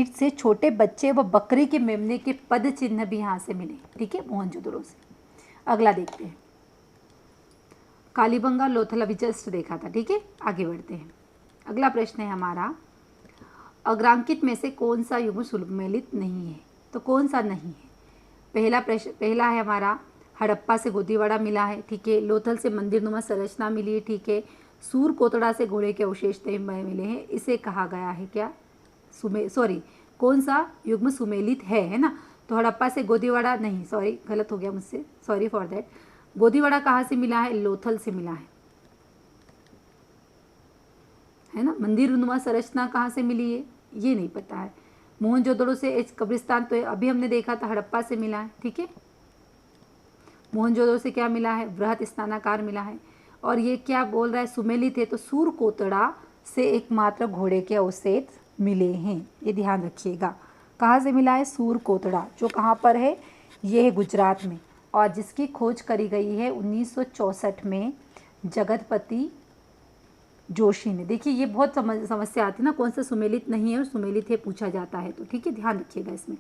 से छोटे बच्चे व बकरी के मेमने के पद चिन्ह भी यहाँ से मिले। ठीक है, मोहनजोदड़ो से। अगला देखते हैं, कालीबंगा लोथल अभी जस्ट देखा था। ठीक है, आगे बढ़ते हैं। अगला प्रश्न है हमारा, अग्रांकित में से कौन सा युग्म सुमेलित नहीं है। तो कौन सा नहीं है, पहला है हमारा हड़प्पा से गोदीवाड़ा मिला है, ठीक है। लोथल से मंदिरनुमा संरचना मिली है, ठीक है। सूर कोतड़ा से घोड़े के अवशेष मिले हैं। इसे कहा गया है क्या, कौन सा युग्म सुमेलित है ना। तो हड़प्पा से गोदीवाड़ा नहीं, सॉरी गलत हो गया मुझसे, सॉरी फॉर दैट। गोदीवाड़ा कहाँ से मिला है, लोथल से मिला है ना। मंदिरनुमा संरचना कहाँ से मिली है ये नहीं पता है। मोहनजोदड़ो से कब्रिस्तान तो अभी हमने देखा था हड़प्पा से मिला है, ठीक है। मोहनजोदड़ो से क्या मिला है, बृहत स्नानागार मिला है। और ये क्या बोल रहा है, सुमेलित है, तो सूर कोतड़ा से एकमात्र घोड़े के अवशेष मिले हैं, ये ध्यान रखिएगा। कहाँ से मिला है, सूर कोतड़ा, जो कहाँ पर है, ये है गुजरात में, और जिसकी खोज करी गई है 1964 में जगतपति जोशी ने। देखिए ये बहुत समस्या आती है ना, कौन सा सुमेलित नहीं है और सुमेलित है पूछा जाता है, तो ठीक है ध्यान रखिएगा इसमें।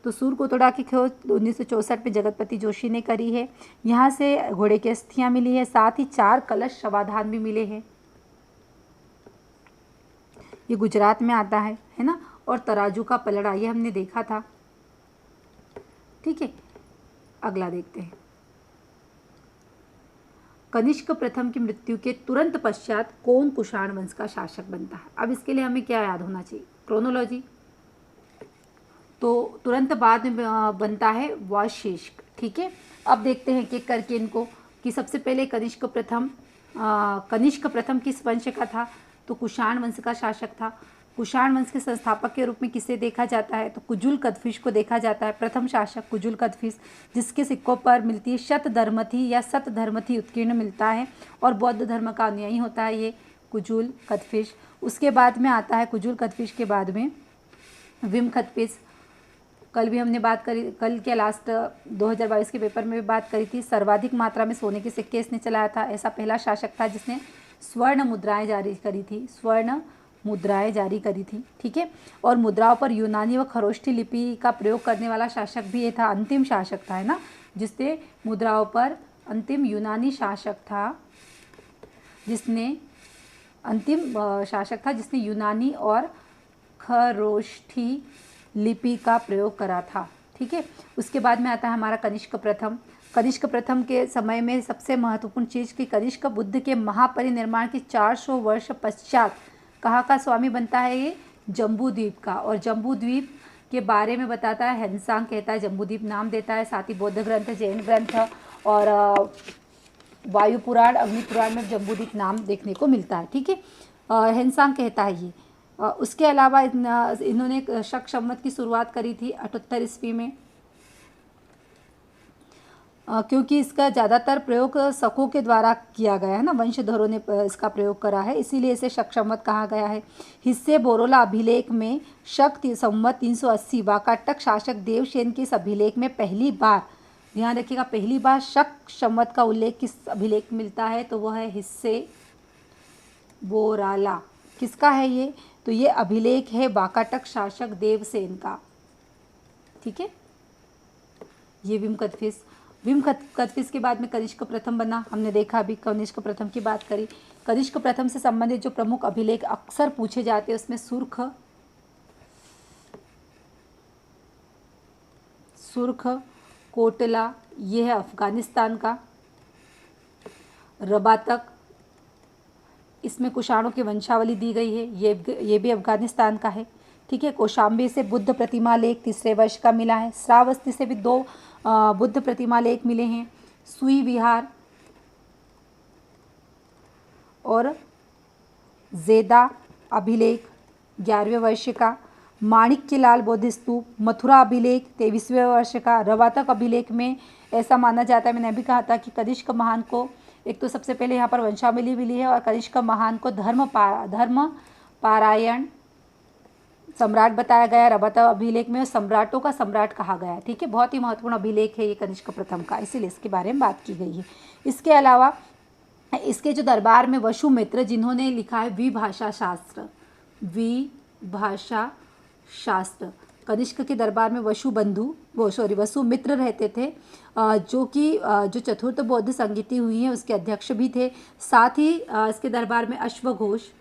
तो सूर कोतड़ा की खोज 1964 में जगतपति जोशी ने करी है। यहाँ से घोड़े की अस्थियाँ मिली है, साथ ही 4 कलश शवाधान भी मिले हैं। ये गुजरात में आता है ना। और तराजू का पलड़ा ये हमने देखा था, ठीक है। अगला देखते हैं। कनिष्क प्रथम की मृत्यु के तुरंत पश्चात कौन कुषाण वंश का शासक बनता है। अब इसके लिए हमें क्या याद होना चाहिए, क्रोनोलॉजी। तो तुरंत बाद में बनता है वाशेष्क, ठीक है। अब देखते हैं कि करके इनको कि सबसे पहले कनिष्क प्रथम किस वंश का था, तो कुषाण वंश का शासक था। कुषाण वंश के संस्थापक के रूप में किसे देखा जाता है, तो कुजुल कदफिश को देखा जाता है। प्रथम शासक कुजुल कदफिश, जिसके सिक्कों पर मिलती है शतधर्मथी या सतधर्मथी उत्कीर्ण मिलता है और बौद्ध धर्म का अनुयायी होता है ये कुजुल कदफिश। उसके बाद में आता है कुजुल कदफिश के बाद में विम कदफिश। कल भी हमने बात करी, कल के लास्ट 2022 के पेपर में भी बात करी थी। सर्वाधिक मात्रा में सोने के सिक्के इसने चलाया था। ऐसा पहला शासक था जिसने स्वर्ण मुद्राएं जारी करी थी, स्वर्ण मुद्राएं जारी करी थी, ठीक है। और मुद्राओं पर यूनानी व खरोष्ठी लिपि का प्रयोग करने वाला शासक भी ये था, अंतिम शासक था, है ना, जिसने मुद्राओं पर, अंतिम यूनानी शासक था जिसने, अंतिम शासक था जिसने यूनानी और खरोष्ठी लिपि का प्रयोग करा था, ठीक है। उसके बाद में आता है हमारा कनिष्क प्रथम। कनिष्क प्रथम के समय में सबसे महत्वपूर्ण चीज़ कि कनिष्क बुद्ध के महापरिनिर्माण की 400 वर्ष पश्चात कहाँ का स्वामी बनता है, ये जम्बू द्वीप का। और जम्बू द्वीप के बारे में बताता है, हेनसांग कहता है, जम्बू द्वीप नाम देता है। साथ ही बौद्ध ग्रंथ, जैन ग्रंथ और वायु पुराण, अग्नि पुराण में जम्बू द्वीप नाम देखने को मिलता है, ठीक है। हेनसांग कहता है ये। उसके अलावा इन्होंने शक संवत की शुरुआत करी थी 78 ईस्वी में, क्योंकि इसका ज़्यादातर प्रयोग शकों के द्वारा किया गया है ना, वंशधरों ने इसका प्रयोग करा है, इसीलिए इसे शक संवत कहा गया है। हिस्से बोरोला अभिलेख में शक संवत 380 वाकाटक शासक देवसेन के इस अभिलेख में पहली बार, ध्यान रखिएगा, पहली बार शक संवत का उल्लेख किस अभिलेख में मिलता है, तो वह है हिस्से बोराला। किसका है ये, तो ये अभिलेख है वाकाटक शासक देवसेन का, ठीक है। ये विम कदफिस के बाद में कनिष्क प्रथम बना, हमने देखा अभी कनिष्क प्रथम की बात करी। कनिष्क प्रथम से संबंधित जो प्रमुख अभिलेख अक्सर पूछे जाते हैं उसमें सुर्ख कोटला, ये है अफगानिस्तान का। रबातक, इसमें कुषाणों की वंशावली दी गई है, ये भी अफगानिस्तान का है, ठीक है। कौशाम्बी से बुद्ध प्रतिमा लेख 3रे वर्ष का मिला है। श्रावस्ती से भी 2 बुद्ध प्रतिमा लेख मिले हैं। सुई विहार और जेदा अभिलेख 11वें वर्ष का। माणिक्यलाल बौद्ध स्तूप, मथुरा अभिलेख 23वें वर्ष का। रवातक अभिलेख में ऐसा माना जाता है, मैंने अभी कहा था कि कनिष्क महान को एक तो सबसे पहले यहाँ पर वंशावली मिली है और कनिष्क महान को धर्म पारायण सम्राट बताया गया। रवातक अभिलेख में सम्राटों का सम्राट कहा गया है, ठीक है। बहुत ही महत्वपूर्ण अभिलेख है ये कनिष्क प्रथम का, इसीलिए इसके बारे में बात की गई है। इसके अलावा इसके जो दरबार में वसुमित्र, जिन्होंने लिखा है विभाषा शास्त्र, कनिष्क के दरबार में वसुमित्र रहते थे, जो चतुर्थ बौद्ध संगीति हुई है उसके अध्यक्ष भी थे। साथ ही इसके दरबार में अश्वघोष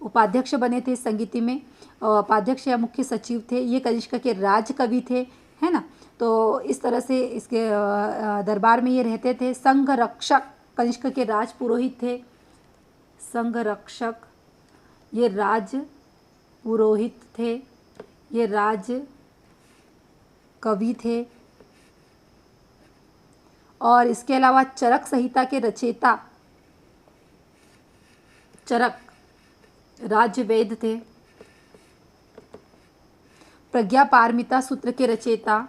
उपाध्यक्ष बने थे संगीति में, उपाध्यक्ष या मुख्य सचिव थे। ये कनिष्क के राज कवि थे, है ना। तो इस तरह से इसके दरबार में ये रहते थे। संघ रक्षक कनिष्क के राज पुरोहित थे। संघ रक्षक ये राज पुरोहित थे, ये राज कवि थे। और इसके अलावा चरक संहिता के रचयिता चरक राजवेद थे। प्रज्ञा पारमिता सूत्र के रचयिता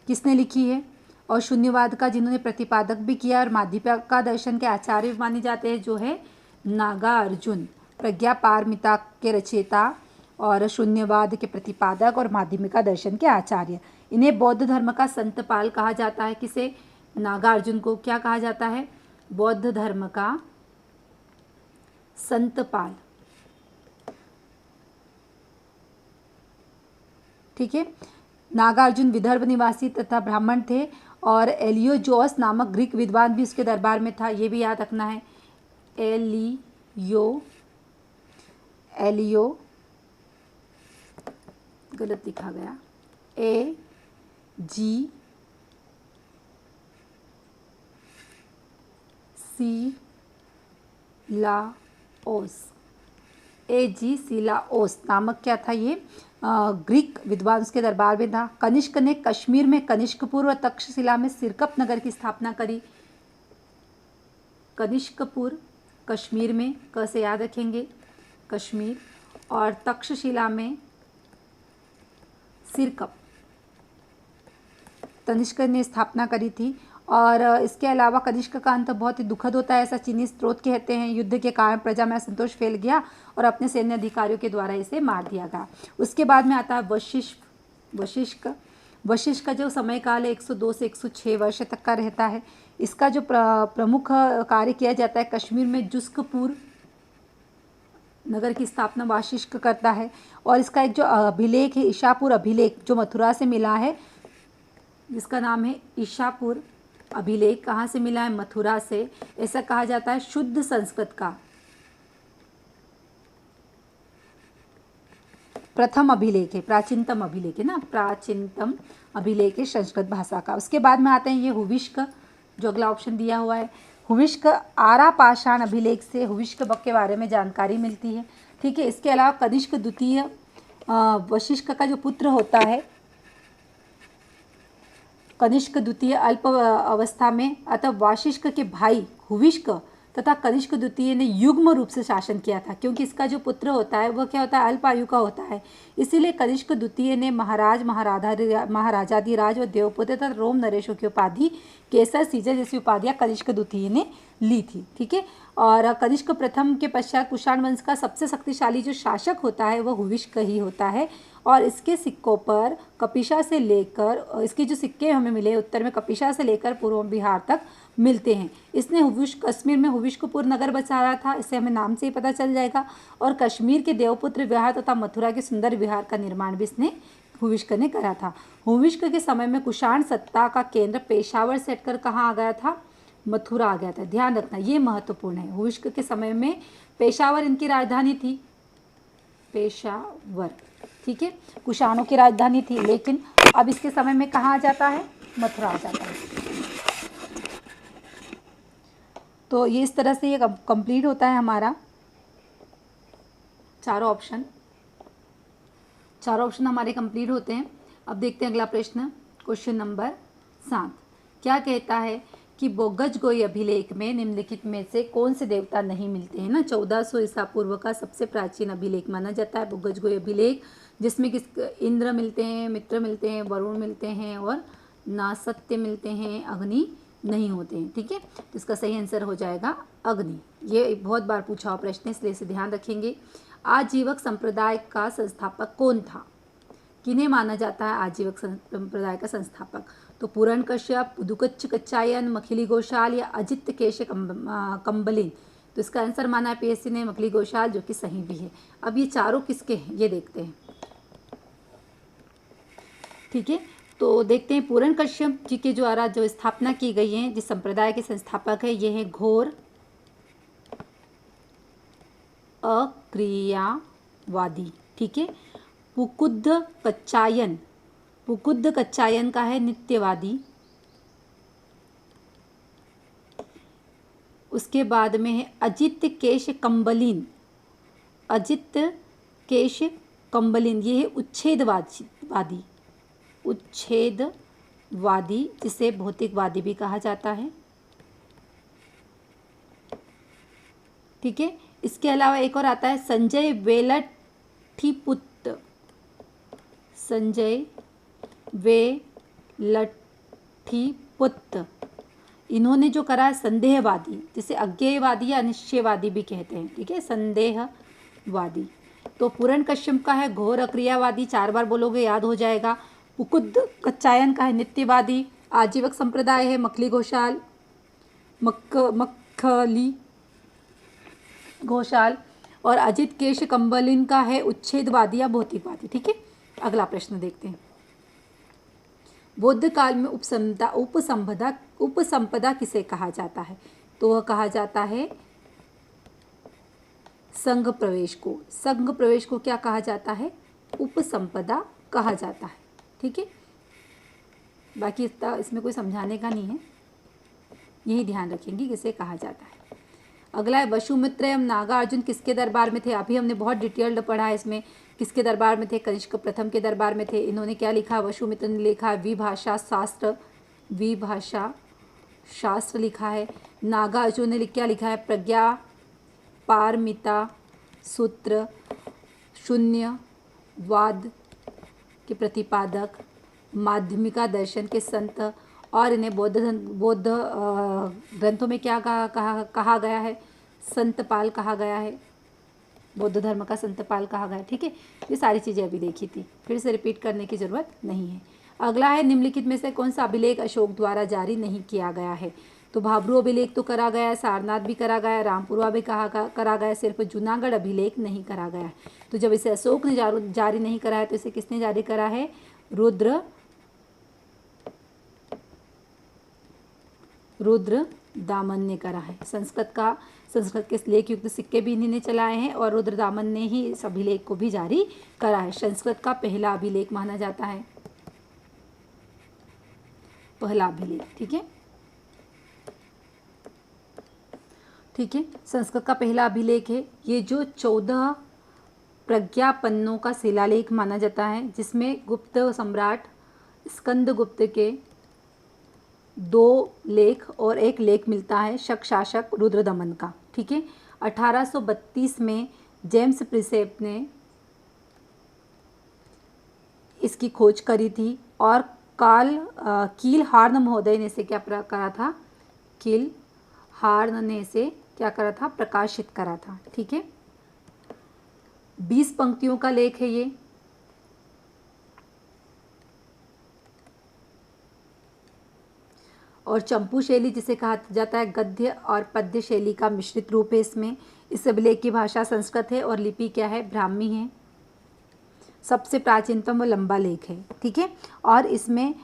किसने लिखी है? और शून्यवाद का जिन्होंने प्रतिपादक भी किया और माध्यमिका दर्शन के आचार्य माने जाते हैं जो है नागार्जुन। प्रज्ञा पारमिता के रचयिता और शून्यवाद के प्रतिपादक और माध्यमिका दर्शन के आचार्य। इन्हें बौद्ध धर्म का संतपाल कहा जाता है। किसे? नागार्जुन को क्या कहा जाता है? बौद्ध धर्म का संतपाल। ठीक है। नागार्जुन विदर्भ निवासी तथा ब्राह्मण थे और एलियोजोस नामक ग्रीक विद्वान भी उसके दरबार में था, ये भी याद रखना है। एलियो गलत लिखा गया, एजी सिलाओस नामक क्या था ये ग्रीक विद्वान उसके दरबार में था। कनिष्क ने कश्मीर में कनिष्कपुर और तक्षशिला में सिरकप नगर की स्थापना करी। कनिष्कपुर कश्मीर में, क से याद रखेंगे कश्मीर, और तक्षशिला में सिरकप कनिष्क ने स्थापना करी थी। और इसके अलावा कनिष्क का अंत बहुत ही दुखद होता है, ऐसा चीनी स्रोत कहते हैं। युद्ध के कारण प्रजा में असंतोष फैल गया और अपने सैन्य अधिकारियों के द्वारा इसे मार दिया गया। उसके बाद में आता है वशिष्ठ का जो समय काल है 102 से 106 वर्ष तक का रहता है। इसका जो प्रमुख कार्य किया जाता है, कश्मीर में जुस्कपुर नगर की स्थापना वशिष्ठ करता है। और इसका एक जो अभिलेख है, ईशापुर अभिलेख, जो मथुरा से मिला है, जिसका नाम है ईशापुर अभिलेख, कहाँ से मिला है? मथुरा से। ऐसा कहा जाता है शुद्ध संस्कृत का प्रथम अभिलेख है, प्राचीनतम अभिलेख है ना, प्राचीनतम अभिलेख है संस्कृत भाषा का। उसके बाद में आते हैं ये हुविष्क, जो अगला ऑप्शन दिया हुआ है। हुविष्क आरा पाषाण अभिलेख से हुविष्क बक के बारे में जानकारी मिलती है। ठीक है। इसके अलावा कनिष्क द्वितीय वशिष्ठ का जो पुत्र होता है, कनिष्क द्वितीय अल्प अवस्था में अतः वशिष्ठ के भाई हुविष्क तथा कनिष्क द्वितीय ने युग्म रूप से शासन किया था, क्योंकि इसका जो पुत्र होता है वह क्या होता है? अल्प आयु का होता है। इसीलिए कनिष्क द्वितीय ने महाराजाधिराज व देवपुत्र तथा रोम नरेशों की उपाधि, केसर, सीजर जैसी उपाधियां कनिष्क द्वितीय ने ली थी। ठीक है। और कनिष्क प्रथम के पश्चात कुषाण वंश का सबसे शक्तिशाली जो शासक होता है वह हुविष्क ही होता है। और इसके सिक्कों पर कपिशा से लेकर, इसके जो सिक्के हमें मिले उत्तर में कपिशा से लेकर पूर्व बिहार तक मिलते हैं। इसने हुविष्क कश्मीर में हुविष्कपुर नगर बसाया था, इससे हमें नाम से ही पता चल जाएगा। और कश्मीर के देवपुत्र विहार तथा मथुरा के सुंदर विहार का निर्माण भी इसने हुविष्क ने करा था। हुविष्क के समय में कुषाण सत्ता का केंद्र पेशावर से हटकर कहाँ आ गया था? मथुरा आ गया था। ध्यान रखना, ये महत्वपूर्ण है। हुविष्क के समय में पेशावर इनकी राजधानी थी, पेशावर। ठीक है। कुषाणों की राजधानी थी, लेकिन अब इसके समय में कहाँ आ जाता है? मथुरा आ जाता है। तो ये इस तरह से ये कंप्लीट होता है हमारा चारों ऑप्शन हमारे कंप्लीट होते हैं। अब देखते हैं अगला प्रश्न, क्वेश्चन नंबर 7। क्या कहता है कि बोगजगोई अभिलेख में निम्नलिखित में से कौन से देवता नहीं मिलते हैं ना? 1400 ईसा पूर्व का सबसे प्राचीन अभिलेख माना जाता है बोगजगोई अभिलेख, जिसमें किस इंद्र मिलते हैं, मित्र मिलते हैं, वरुण मिलते हैं और नासत्य मिलते हैं, अग्नि नहीं होते हैं। ठीक है। तो इसका सही आंसर हो जाएगा अग्नि। ये बहुत बार पूछा हुआ प्रश्न है, इसलिए इसे ध्यान रखेंगे। आजीवक संप्रदाय का संस्थापक कौन था? किन्हें माना जाता है आजीवक संप्रदाय का संस्थापक? तो पूरण कश्यप, पुदुकच्च कच्चायन, मखिली घोषाल या अजित केश कंबलिन। तो इसका आंसर माना है पीएससी ने मखिली घोषाल, जो कि सही भी है। अब ये चारों किसके हैं ये देखते हैं। ठीक है। तो देखते हैं पूरण कश्यप जी के द्वारा जो स्थापना की गई है, जिस संप्रदाय के संस्थापक है, ये है घोर अक्रिया वादी, ठीक है। पुकुद्ध कच्चायन, पुकुद्ध कच्चायन का है नित्यवादी। उसके बाद में है अजित केश कंबलिन, अजित केश कंबलिन, ये है उच्छेदवादी, उच्छेदवादी, जिसे भौतिकवादी भी कहा जाता है, ठीक है। इसके अलावा एक और आता है संजय वेलठीपुत्र, संजय वेलठीपुत्र, इन्होंने जो करा है संदेहवादी, जिसे अज्ञेयवादी या अनिश्चयवादी भी कहते हैं, ठीक है, संदेहवादी। तो पूरण कश्यप का है घोर अक्रियावादी, 4 बार बोलोगे याद हो जाएगा। पुकुद्ध कच्चायन का है नित्यवादी। आजीवक संप्रदाय है मखली घोषाल, मखली घोषाल। और अजित केश कंबलिन का है उच्छेदवादी या भौतिकवादी, ठीक है। अगला प्रश्न देखते हैं। बौद्ध काल में उपसंपदा किसे कहा जाता है? तो वह कहा जाता है संघ प्रवेश को। संघ प्रवेश को क्या कहा जाता है? उपसंपदा कहा जाता है, ठीक है। बाकी इसमें कोई समझाने का नहीं है, यही ध्यान रखेंगे किसे कहा जाता है। अगला है वसुमित्र एवं नागार्जुन किसके दरबार में थे? अभी हमने बहुत डिटेल्ड पढ़ा है इसमें। किसके दरबार में थे? कनिष्क प्रथम के दरबार में थे। इन्होंने क्या लिखा? वसुमित्र ने लिखा विभाषा शास्त्र लिखा है। नागार्जुन ने क्या लिखा है? प्रज्ञा पारमिता सूत्र, शून्यवाद के प्रतिपादक, माध्यमिका दर्शन के संत। और इन्हें बौद्ध ग्रंथों में क्या कहा गया है? संतपाल कहा गया है, बौद्ध धर्म का संतपाल कहा गया है, ठीक है। ये सारी चीज़ें अभी देखी थी, फिर से रिपीट करने की ज़रूरत नहीं है। अगला है निम्नलिखित में से कौन सा अभिलेख अशोक द्वारा जारी नहीं किया गया है? तो भाब्रू अभिलेख तो करा गया है, सारनाथ भी करा गया है, रामपुरा भी करा गया है, सिर्फ जूनागढ़ अभिलेख नहीं करा गया है। तो जब इसे अशोक ने जारी नहीं करा है तो इसे किसने जारी करा है? रुद्र दामन ने करा है। संस्कृत के लेख युक्त सिक्के भी इन्हीं ने चलाए हैं और रुद्र दामन ने ही इस अभिलेख को भी जारी करा है। संस्कृत का पहला अभिलेख माना जाता है, पहला अभिलेख, ठीक है, ठीक है। संस्कृत का पहला अभिलेख है ये, जो 14 प्रज्ञापन्नों का शिलालेख माना जाता है, जिसमें गुप्त सम्राट स्कंदगुप्त के 2 लेख और 1 लेख मिलता है शक शासक रुद्रदमन का, ठीक है। 1832 में जेम्स प्रिसेप ने इसकी खोज करी थी और कील हार्न महोदय ने इसे क्या करा था? कील हार्न ने इसे क्या करा था? प्रकाशित करा था, ठीक है। 20 पंक्तियों का लेख है ये। और चंपू शैली जिसे कहा जाता है गद्य और पद्य शैली का मिश्रित रूप है इसमें। इस अभिलेख की भाषा संस्कृत है और लिपि क्या है? ब्राह्मी है। सबसे प्राचीनतम व लंबा लेख है, ठीक है। और इसमें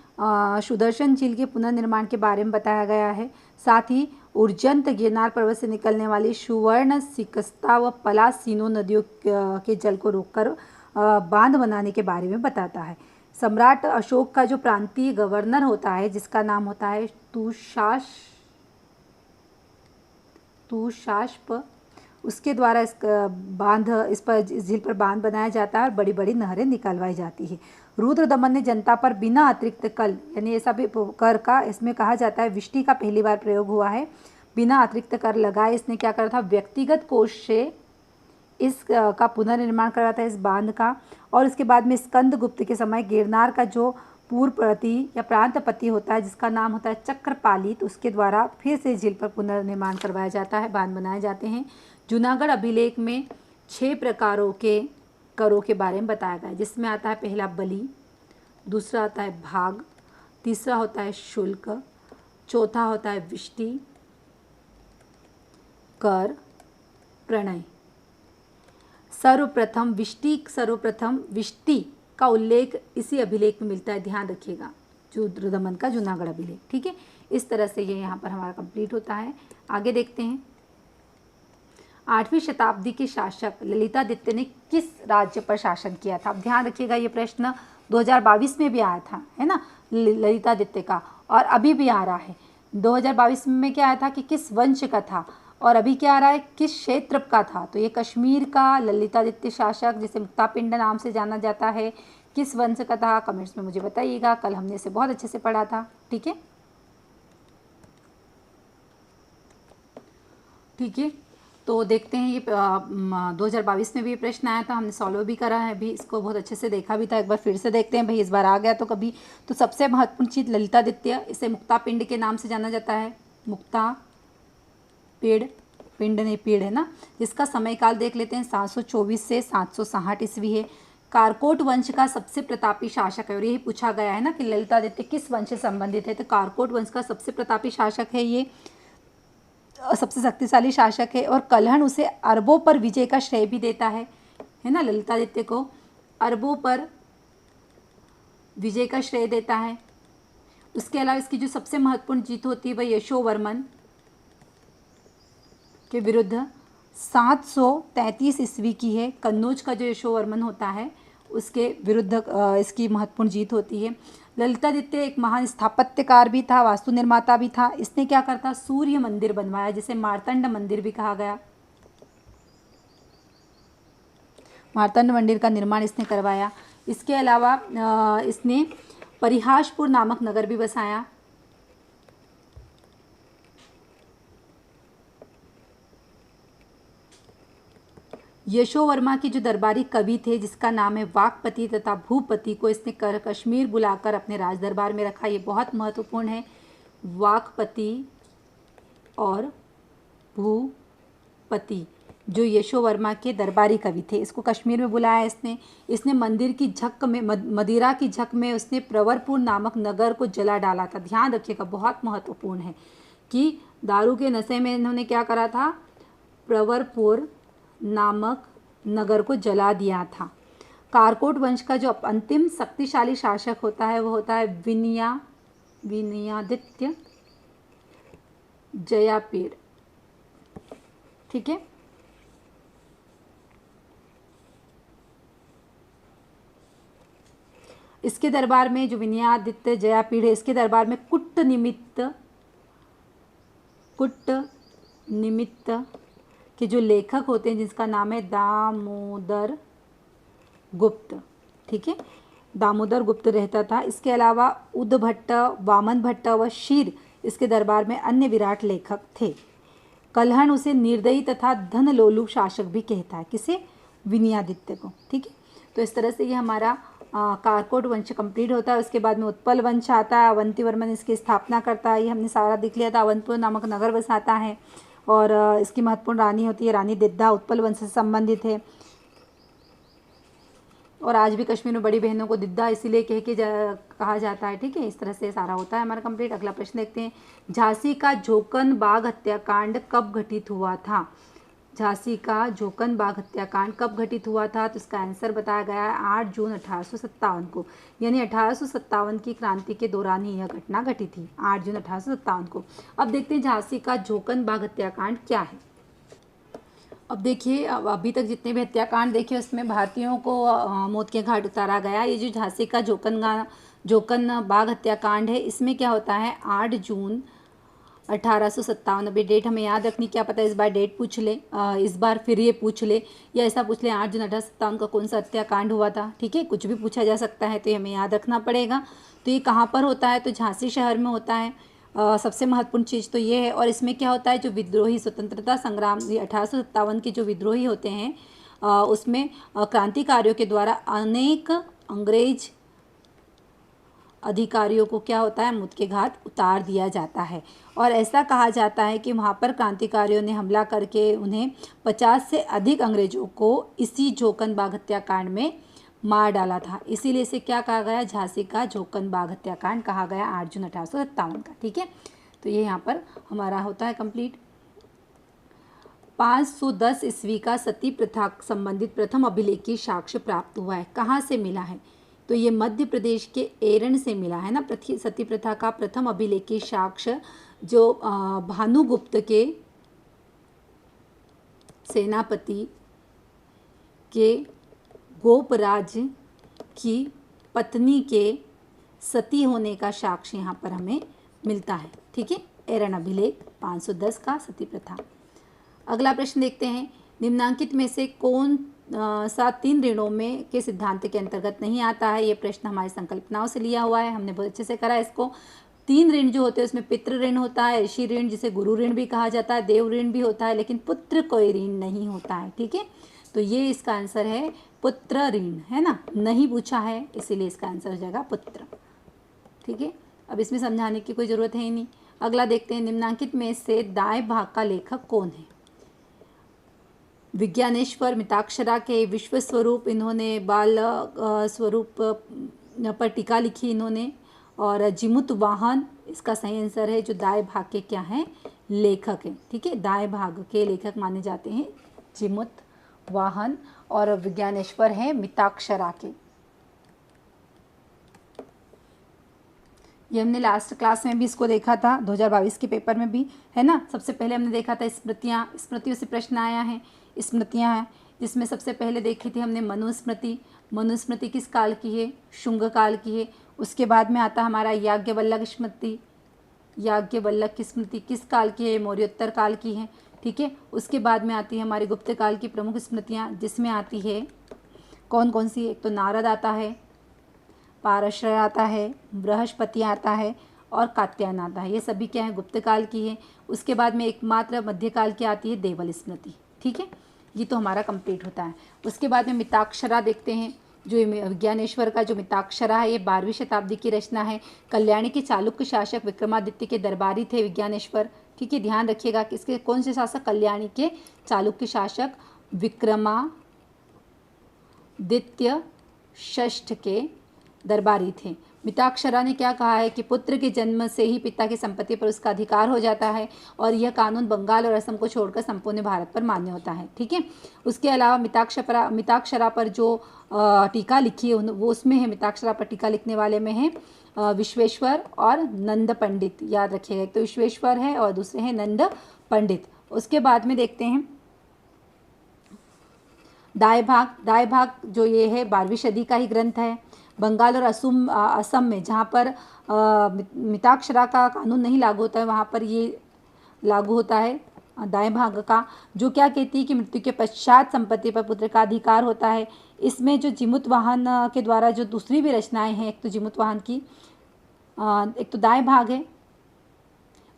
सुदर्शन झील के पुनर्निर्माण के बारे में बताया गया है। साथ ही उर्जंत गिरनार पर्वत से निकलने वाली सुवर्ण सिकस्ता व पलास सीनो नदियों के जल को रोककर बांध बनाने के बारे में बताता है। सम्राट अशोक का जो प्रांतीय गवर्नर होता है, जिसका नाम होता है तुषाश्प, उसके द्वारा इस झील पर बांध बनाया जाता है और बड़ी बड़ी नहरें निकलवाई जाती है। रुद्रदमन ने जनता पर बिना अतिरिक्त कर, यानी ऐसा भी कर का इसमें कहा जाता है विष्टि का पहली बार प्रयोग हुआ है, बिना अतिरिक्त कर लगाए इसने क्या करा था? व्यक्तिगत कोष से इस का पुनर्निर्माण करा था, इस बांध का। और उसके बाद में स्कंदगुप्त के समय गिरनार का जो पूर्वपति या प्रांतपति होता है, जिसका नाम होता है चक्रपालित, उसके द्वारा फिर से झील पर पुनर्निर्माण करवाया जाता है, बांध बनाए जाते हैं। जूनागढ़ अभिलेख में 6 प्रकारों के करों के बारे में बताया गया है, जिसमें आता है पहला बलि, दूसरा आता है भाग, तीसरा होता है शुल्क, चौथा होता है विष्टि, कर, प्रणय। सर्वप्रथम विष्टि का उल्लेख इसी अभिलेख में मिलता है, ध्यान रखिएगा, रुद्रदमन का जूनागढ़ अभिलेख, ठीक है। इस तरह से ये यहाँ पर हमारा कंप्लीट होता है। आगे देखते हैं। 8वीं शताब्दी के शासक ललितादित्य ने किस राज्य पर शासन किया था? अब ध्यान रखिएगा, ये प्रश्न 2022 में भी आया था, है ना, ललितादित्य का, और अभी भी आ रहा है। 2022 में क्या आया था कि किस वंश का था, और अभी क्या आ रहा है, किस क्षेत्र का था? तो ये कश्मीर का ललितादित्य शासक, जिसे मुक्तापिंड नाम से जाना जाता है, किस वंश का था? कमेंट्स में मुझे बताइएगा। कल हमने इसे बहुत अच्छे से पढ़ा था। ठीक है, ठीक है। तो देखते हैं, ये 2022 में भी ये प्रश्न आया था, हमने सॉल्व भी करा है, अभी इसको बहुत अच्छे से देखा भी था। एक बार फिर से देखते हैं भाई, इस बार आ गया तो कभी। तो सबसे महत्वपूर्ण चीज ललितादित्य, इसे मुक्तापिंड के नाम से जाना जाता है। मुक्ता पेड़, पिंड नहीं पीड़, है ना। जिसका समय काल देख लेते हैं, 724 से 760 ईस्वी है। कारकोट वंश का सबसे प्रतापी शासक है, और यही पूछा गया है ना कि ललितादित्य किस वंश से संबंधित है, तो कारकोट वंश का सबसे प्रतापी शासक है ये, सबसे शक्तिशाली शासक है। और कल्हण उसे अरबों पर विजय का श्रेय भी देता है ना, ललितादित्य को अरबों पर विजय का श्रेय देता है। उसके अलावा इसकी जो सबसे महत्वपूर्ण जीत होती है वह यशोवर्मन के विरुद्ध 733 ईस्वी की है। कन्नौज का जो यशोवर्मन होता है उसके विरुद्ध इसकी महत्वपूर्ण जीत होती है। ललितादित्य एक महान स्थापत्यकार भी था, वास्तु निर्माता भी था। इसने क्या करता, सूर्य मंदिर बनवाया, जिसे मार्तंड मंदिर भी कहा गया। मार्तंड मंदिर का निर्माण इसने करवाया। इसके अलावा इसने परिहासपुर नामक नगर भी बसाया। यशोवर्मा की जो दरबारी कवि थे, जिसका नाम है वाकपति तथा भूपति, को इसने कश्मीर बुलाकर अपने राज दरबार में रखा। ये बहुत महत्वपूर्ण है। वाकपति और भूपति जो यशोवर्मा के दरबारी कवि थे, इसको कश्मीर में बुलाया इसने मंदिर की झक में, मदिरा की झक में उसने प्रवरपुर नामक नगर को जला डाला था। ध्यान रखिएगा, बहुत महत्वपूर्ण है कि दारू के नशे में इन्होंने क्या करा था, प्रवरपुर नामक नगर को जला दिया था। कारकोट वंश का जो अंतिम शक्तिशाली शासक होता है वो होता है विनयादित्य जयापीड़। ठीक है, इसके दरबार में जो विनयादित्य जयापीड़ है, इसके दरबार में कुट्टनिमित्त के जो लेखक होते हैं, जिसका नाम है दामोदर गुप्त। ठीक है, दामोदर गुप्त रहता था। इसके अलावा उद्भट्ट, वामन भट्ट व शीर इसके दरबार में अन्य विराट लेखक थे। कल्हण उसे निर्दयी तथा धनलोलुप शासक भी कहता है, किसे, विनयादित्य को। ठीक है, तो इस तरह से ये हमारा कारकोट वंश कंप्लीट होता है। उसके बाद में उत्पल वंश आता है, अवंतीवर्मन इसकी स्थापना करता है, ये हमने सारा देख लिया था। अवंतपुर नामक नगर बसाता है, और इसकी महत्वपूर्ण रानी होती है रानी दिद्धा, उत्पल वंश से संबंधित है। और आज भी कश्मीर में बड़ी बहनों को दिद्धा इसीलिए कहा जाता है। ठीक है, इस तरह से सारा होता है हमारा कंप्लीट। अगला प्रश्न देखते हैं, झांसी का झोकन बाग हत्याकांड कब घटित हुआ था? झांसी का झोकन बाग हत्याकांड कब घटित हुआ था? तो इसका आंसर बताया गया है 8 जून 1857 को, यानी 1857 की क्रांति के दौरान ही यह घटना घटी थी, 8 जून 1857 को। अब देखते हैं झांसी का झोकन बाग हत्याकांड क्या है। अब देखिए, अभी तक जितने भी हत्याकांड देखे उसमें भारतीयों को मौत के घाट उतारा गया। ये जो झांसी का झोकन बाग हत्याकांड है, इसमें क्या होता है, 8 जून 1857। अभी डेट हमें याद रखनी, क्या पता इस बार डेट पूछ ले, इस बार फिर ये पूछ ले, या ऐसा पूछ ले 8 जून 1857 का कौन सा हत्याकांड हुआ था। ठीक है, कुछ भी पूछा जा सकता है, तो ये हमें याद रखना पड़ेगा। तो ये कहाँ पर होता है, तो झांसी शहर में होता है। सबसे महत्वपूर्ण चीज़ तो ये है। और इसमें क्या होता है, जो विद्रोही स्वतंत्रता संग्राम 1857 के जो विद्रोही होते हैं, उसमें क्रांतिकारियों के द्वारा अनेक अंग्रेज अधिकारियों को क्या होता है, मौत के घाट उतार दिया जाता है। और ऐसा कहा जाता है कि वहाँ पर क्रांतिकारियों ने हमला करके उन्हें 50 से अधिक अंग्रेजों को इसी झोकन बाग हत्याकांड में मार डाला था। इसीलिए इसे क्या कहा गया, झांसी का झोकन बाग हत्याकांड कहा गया, 8 जून 1857 का। ठीक है, तो ये यहाँ पर हमारा होता है कंप्लीट। 510 ईस्वी का सती प्रथा संबंधित प्रथम अभिलेखीय साक्ष्य प्राप्त हुआ है। कहाँ से मिला है, तो ये मध्य प्रदेश के एरन से मिला है ना। सती प्रथा का प्रथम अभिलेखीय साक्ष्य जो भानुगुप्त के सेनापति के गोपराज की पत्नी के सती होने का साक्ष्य यहाँ पर हमें मिलता है। ठीक है, एरन अभिलेख 510 का सती प्रथा। अगला प्रश्न देखते हैं, निम्नांकित में से कौन सा 3 ऋणों में के सिद्धांत के अंतर्गत नहीं आता है। ये प्रश्न हमारी संकल्पनाओं से लिया हुआ है, हमने बहुत अच्छे से करा इसको। 3 ऋण जो होते हैं उसमें पितृ ऋण होता है, ऋषि ऋण जिसे गुरु ऋण भी कहा जाता है, देव ऋण भी होता है, लेकिन पुत्र कोई ऋण नहीं होता है। ठीक है, तो ये इसका आंसर है पुत्र ऋण, है ना, नहीं पूछा है इसीलिए इसका आंसर हो जाएगा पुत्र। ठीक है, अब इसमें समझाने की कोई ज़रूरत है ही नहीं। अगला देखते हैं, निम्नांकित में से दाएं भाग का लेखक कौन है। विज्ञानेश्वर मिताक्षरा के विश्व स्वरूप, इन्होंने बाल स्वरूप पर टीका लिखी इन्होंने, और जिमुत वाहन इसका सही आंसर है, जो दाएं भाग के क्या हैं, लेखक हैं। ठीक है, दाएं भाग के लेखक माने जाते हैं जिमुत वाहन, और विज्ञानेश्वर हैं मिताक्षरा के। ये हमने लास्ट क्लास में भी इसको देखा था, 2022 के पेपर में भी, है ना। सबसे पहले हमने देखा था स्मृतियाँ, स्मृतियों से प्रश्न आया है, स्मृतियाँ हैं, जिसमें सबसे पहले देखी थी हमने मनुस्मृति। मनुस्मृति किस काल की है, शुंग काल की है। उसके बाद में आता हमारा याज्ञवल्क्य स्मृति, याज्ञवल्क्य की स्मृति किस काल की है, मौर्योत्तर काल की है। ठीक है, उसके बाद में आती है हमारी गुप्त काल की प्रमुख स्मृतियाँ, जिसमें आती है कौन कौन सी, एक तो नारद आता है, पारशर आता है, बृहस्पति आता है, और कात्यायन आता है। ये सभी क्या है, गुप्त काल की है। उसके बाद में एकमात्र मध्यकाल की आती है देवल स्मृति। ठीक है, ये तो हमारा कंप्लीट होता है। उसके बाद में मिताक्षरा देखते हैं, जो विज्ञानेश्वर का जो मिताक्षरा है, ये 12वीं शताब्दी की रचना है। कल्याणी के चालुक्य शासक विक्रमादित्य के दरबारी थे विज्ञानेश्वर। ठीक है, ध्यान रखिएगा कि इसके कौन से शासक, कल्याणी के चालुक्य शासक विक्रमादित्य षष्ठ के दरबारी थे। मिताक्षरा ने क्या कहा है कि पुत्र के जन्म से ही पिता की संपत्ति पर उसका अधिकार हो जाता है, और यह कानून बंगाल और असम को छोड़कर संपूर्ण भारत पर मान्य होता है। ठीक है, उसके अलावा मिताक्षरा पर जो टीका लिखी है वो उसमें है, मिताक्षरा पर टीका लिखने वाले में है विश्वेश्वर और नंद पंडित। याद रखिएगा, एक तो विश्वेश्वर है और दूसरे हैं नंद पंडित। उसके बाद में देखते हैं दाएं भाग जो ये है 12वीं सदी का ही ग्रंथ है। बंगाल और असम में जहाँ पर मिताक्षरा का कानून नहीं लागू होता है, वहाँ पर ये लागू होता है दाएं भाग का, जो क्या कहती है कि मृत्यु के पश्चात संपत्ति पर पुत्र का अधिकार होता है। इसमें जो जिमुत वाहन के द्वारा जो दूसरी भी रचनाएं हैं, एक तो जिमुत वाहन की एक तो दाएं भाग है,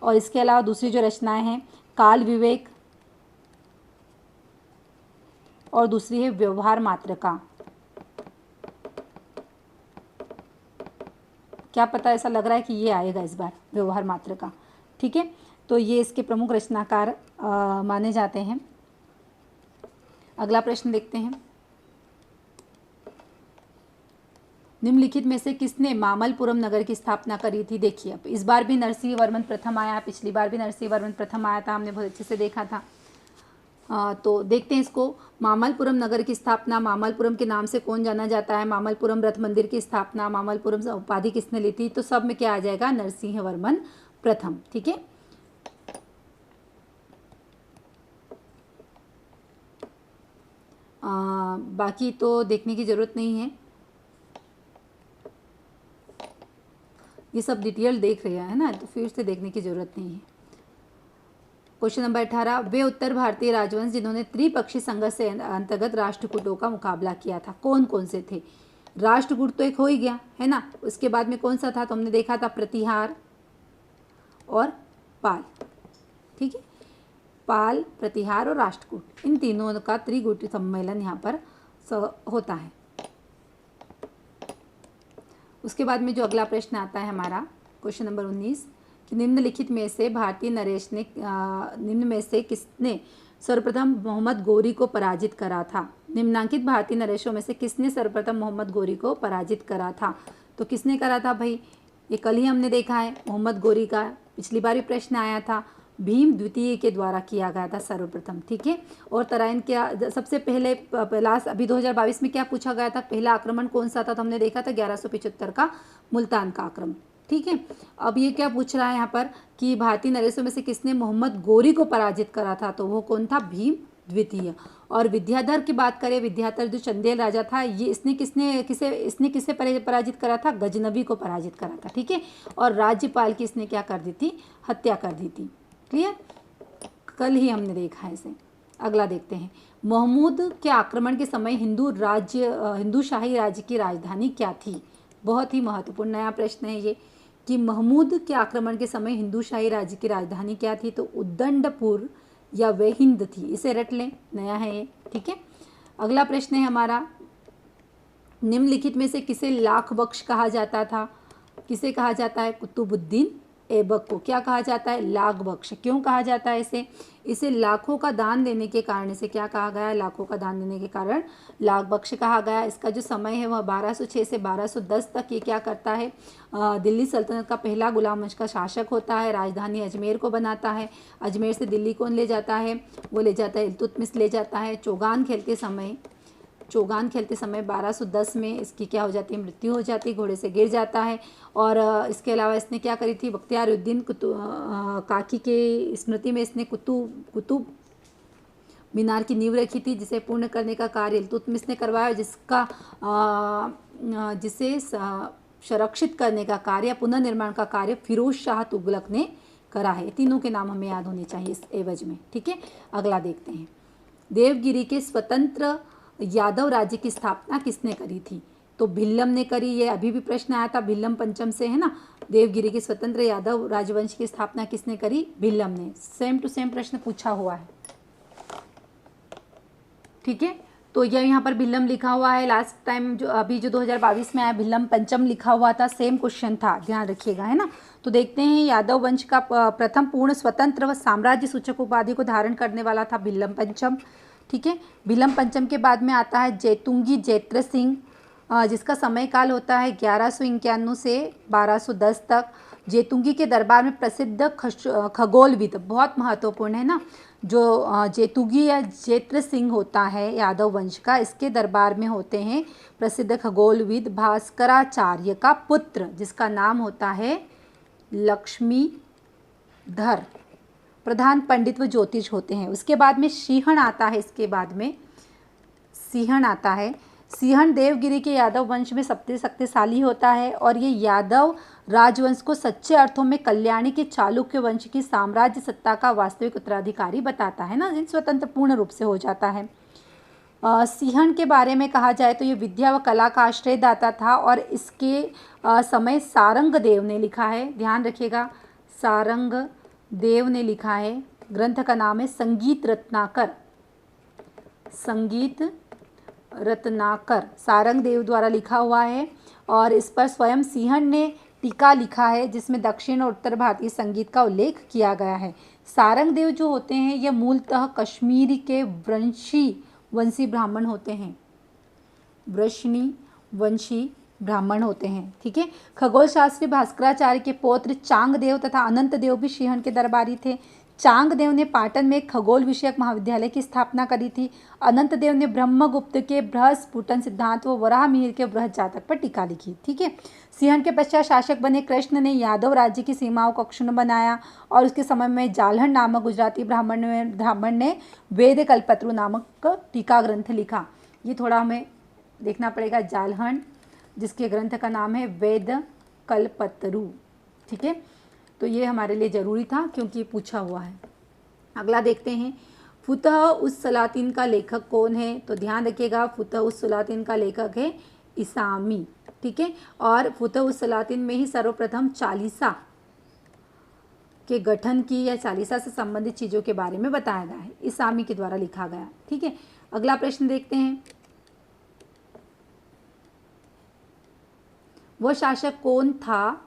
और इसके अलावा दूसरी जो रचनाएं हैं काल विवेक, और दूसरी है व्यवहार मात्र का। क्या पता, ऐसा लग रहा है कि ये आएगा इस बार, व्यवहार मात्र का। ठीक है, तो ये इसके प्रमुख रचनाकार माने जाते हैं। अगला प्रश्न देखते हैं, निम्नलिखित में से किसने मामल्लपुरम नगर की स्थापना करी थी। देखिए, अब इस बार भी नरसिंह वर्मन प्रथम आया, पिछली बार भी नरसिंह वर्मन प्रथम आया था, हमने बहुत अच्छे से देखा था। तो देखते हैं इसको, मामल्लपुरम नगर की स्थापना, मामल्लपुरम के नाम से कौन जाना जाता है, मामल्लपुरम रथ मंदिर की स्थापना, मामल्लपुरम उपाधि किसने ली थी, तो सब में क्या आ जाएगा, नरसिंह वर्मन प्रथम। ठीक है, बाकी तो देखने की ज़रूरत नहीं है, ये सब डिटेल देख रहे हैं ना, तो फिर से देखने की ज़रूरत नहीं है। क्वेश्चन नंबर 18, वे उत्तर भारतीय राजवंश जिन्होंने त्रिपक्षीय संघर्ष से अंतर्गत राष्ट्रकूटों का मुकाबला किया था, कौन कौन से थे। राष्ट्रकूट तो एक हो ही गया, है ना। उसके बाद में कौन सा था, तो हमने देखा था प्रतिहार और पाल। ठीक है, पाल, प्रतिहार और राष्ट्रकूट, इन तीनों का त्रिकूटीय सम्मेलन यहाँ पर होता है। उसके बाद में जो अगला प्रश्न आता है हमारा क्वेश्चन नंबर 19, कि निम्नलिखित में से भारतीय नरेश ने निम्न में से किसने सर्वप्रथम मोहम्मद गोरी को पराजित करा था। निम्नांकित भारतीय नरेशों में से किसने सर्वप्रथम मोहम्मद गोरी को पराजित करा था, तो किसने करा था भाई, ये कल ही हमने देखा है, मोहम्मद गोरी का पिछली बार भी प्रश्न आया था, भीम द्वितीय के द्वारा किया गया था सर्वप्रथम। ठीक है, और तराइन क्या सबसे पहले लास्ट अभी 2022 में क्या पूछा गया था, पहला आक्रमण कौन सा था, तो हमने देखा था 1175 का मुल्तान का आक्रमण। ठीक है, अब ये क्या पूछ रहा है यहाँ पर कि भारतीय नरेशों में से किसने मोहम्मद गोरी को पराजित करा था, तो वो कौन था, भीम द्वितीय। और विद्याधर की बात करें, विद्याधर जो चंदेल राजा था, ये इसने किसे पराजित करा था? गजनवी को पराजित करा था, ठीक है। और राज्यपाल की इसने क्या कर दी थी? हत्या कर दी थी। क्लियर? कल ही हमने देखा है इसे। अगला देखते हैं, महमूद के आक्रमण के समय हिंदू शाही राज्य की राजधानी क्या थी? बहुत ही महत्वपूर्ण नया प्रश्न है ये, कि महमूद के आक्रमण के समय हिंदू शाही राज्य की राजधानी क्या थी? तो उद्दंडपुर या वेहिंद थी। इसे रट लें, नया है ये, ठीक है। अगला प्रश्न है हमारा, निम्नलिखित में से किसे लाख बख्श कहा जाता था? किसे कहा जाता है? कुतुबुद्दीन ऐबक को क्या कहा जाता है? लाख बख्श। क्यों कहा जाता है इसे लाखों का दान देने के कारण इसे क्या कहा गया है? लाखों का दान देने के कारण लाख बख्श कहा गया। इसका जो समय है वह 1206 से 1210 तक ये क्या करता है? दिल्ली सल्तनत का पहला गुलाम वंश का शासक होता है। राजधानी अजमेर को बनाता है। अजमेर से दिल्ली कौन ले जाता है? वो ले जाता है इल्तुतमिश ले जाता है। चौगान खेलते समय 1210 में इसकी क्या हो जाती है? मृत्यु हो जाती है, घोड़े से गिर जाता है। और इसके अलावा इसने क्या करी थी? बख्तियारुद्दीन काकी के स्मृति में इसने कुतुब मीनार की नींव रखी थी, जिसे पूर्ण करने का कार्य इल्तुतमिश ने करवाया, जिसे संरक्षित करने का कार्य, पुनर्निर्माण का कार्य फिरोज शाह तुगलक ने करा है। तीनों के नाम हमें याद होने चाहिए इस एवज में, ठीक है। अगला देखते हैं, देवगिरी के स्वतंत्र यादव राज्य की स्थापना किसने करी थी? तो भिल्लम ने करी। ये अभी भी प्रश्न आया था, भिल्लम पंचम से है ना। देवगिरी के स्वतंत्र यादव राजवंश की स्थापना किसने करी? भिल्लम ने। सेम टू सेम प्रश्न पूछा हुआ है, ठीक है। तो यह यहाँ पर भिल्लम लिखा हुआ है। लास्ट टाइम जो 2022 में आया, भिल्लम पंचम लिखा हुआ था, सेम क्वेश्चन था, ध्यान रखिएगा, है ना। तो देखते हैं, यादव वंश का प्रथम पूर्ण स्वतंत्र व साम्राज्य सूचक उपाधि को धारण करने वाला था भिल्लम पंचम, ठीक है। भिल्लम पंचम के बाद में आता है जैतुंगी जैत्र सिंह, जिसका समय काल होता है 1151 से 1210 तक। जैतुंगी के दरबार में प्रसिद्ध खगोलविद, बहुत महत्वपूर्ण है ना, जो जैतुंगी या जैत्र सिंह होता है यादव वंश का, इसके दरबार में होते हैं प्रसिद्ध खगोलविद भास्कराचार्य का पुत्र, जिसका नाम होता है लक्ष्मीधर। प्रधान पंडित व ज्योतिष होते हैं। उसके बाद में सिंहण आता है। इसके बाद में सिंहण आता है। सिंहण देवगिरी के यादव वंश में सबसे शक्तिशाली होता है, और ये यादव राजवंश को सच्चे अर्थों में कल्याणी के चालुक्य वंश की साम्राज्य सत्ता का वास्तविक उत्तराधिकारी बताता है ना, स्वतंत्र पूर्ण रूप से हो जाता है। सिंहण के बारे में कहा जाए तो ये विद्या व कला का आश्रयदाता था, और इसके समय सारंग देव ने लिखा है, ध्यान रखिएगा, सारंग देव ने लिखा है। ग्रंथ का नाम है संगीत रत्नाकर। संगीत रत्नाकर सारंग देव द्वारा लिखा हुआ है, और इस पर स्वयं सिंहण ने टीका लिखा है, जिसमें दक्षिण और उत्तर भारतीय संगीत का उल्लेख किया गया है। सारंग देव जो होते हैं यह मूलतः कश्मीर के वंशी ब्राह्मण होते हैं। वंशी ब्राह्मण होते हैं, ठीक है। खगोल शास्त्री भास्कराचार्य के पौत्र चांग देव तथा अनंत देव भी सिंहण के दरबारी थे। चांग देव ने पाटन में एक खगोल विषयक महाविद्यालय की स्थापना करी थी। अनंत देव ने ब्रह्मगुप्त के बृहस्फुटन सिद्धांत व वराह मिहिर के बृहद जातक पर टीका लिखी, ठीक है। सिंहण के पश्चात शासक बने कृष्ण ने यादव राज्य की सीमाओं को क्षुण्ण बनाया, और उसके समय में जालहन नामक गुजराती ब्राह्मण ने वेद कल्पत्रु नामक टीका ग्रंथ लिखा। ये थोड़ा हमें देखना पड़ेगा, जालहन, जिसके ग्रंथ का नाम है वेद कल्पतरु, ठीक है। तो ये हमारे लिए ज़रूरी था क्योंकि पूछा हुआ है। अगला देखते हैं, फुतह उस सलातीन का लेखक कौन है? तो ध्यान रखिएगा, फुतह उस सलातीन का लेखक है इसामी, ठीक है। और फुतह उस सलातीन में ही सर्वप्रथम चालीसा के गठन की या चालीसा से संबंधित चीज़ों के बारे में बताया गया है, इसामी के द्वारा लिखा गया, ठीक है। अगला प्रश्न देखते हैं, वह शासक कौन था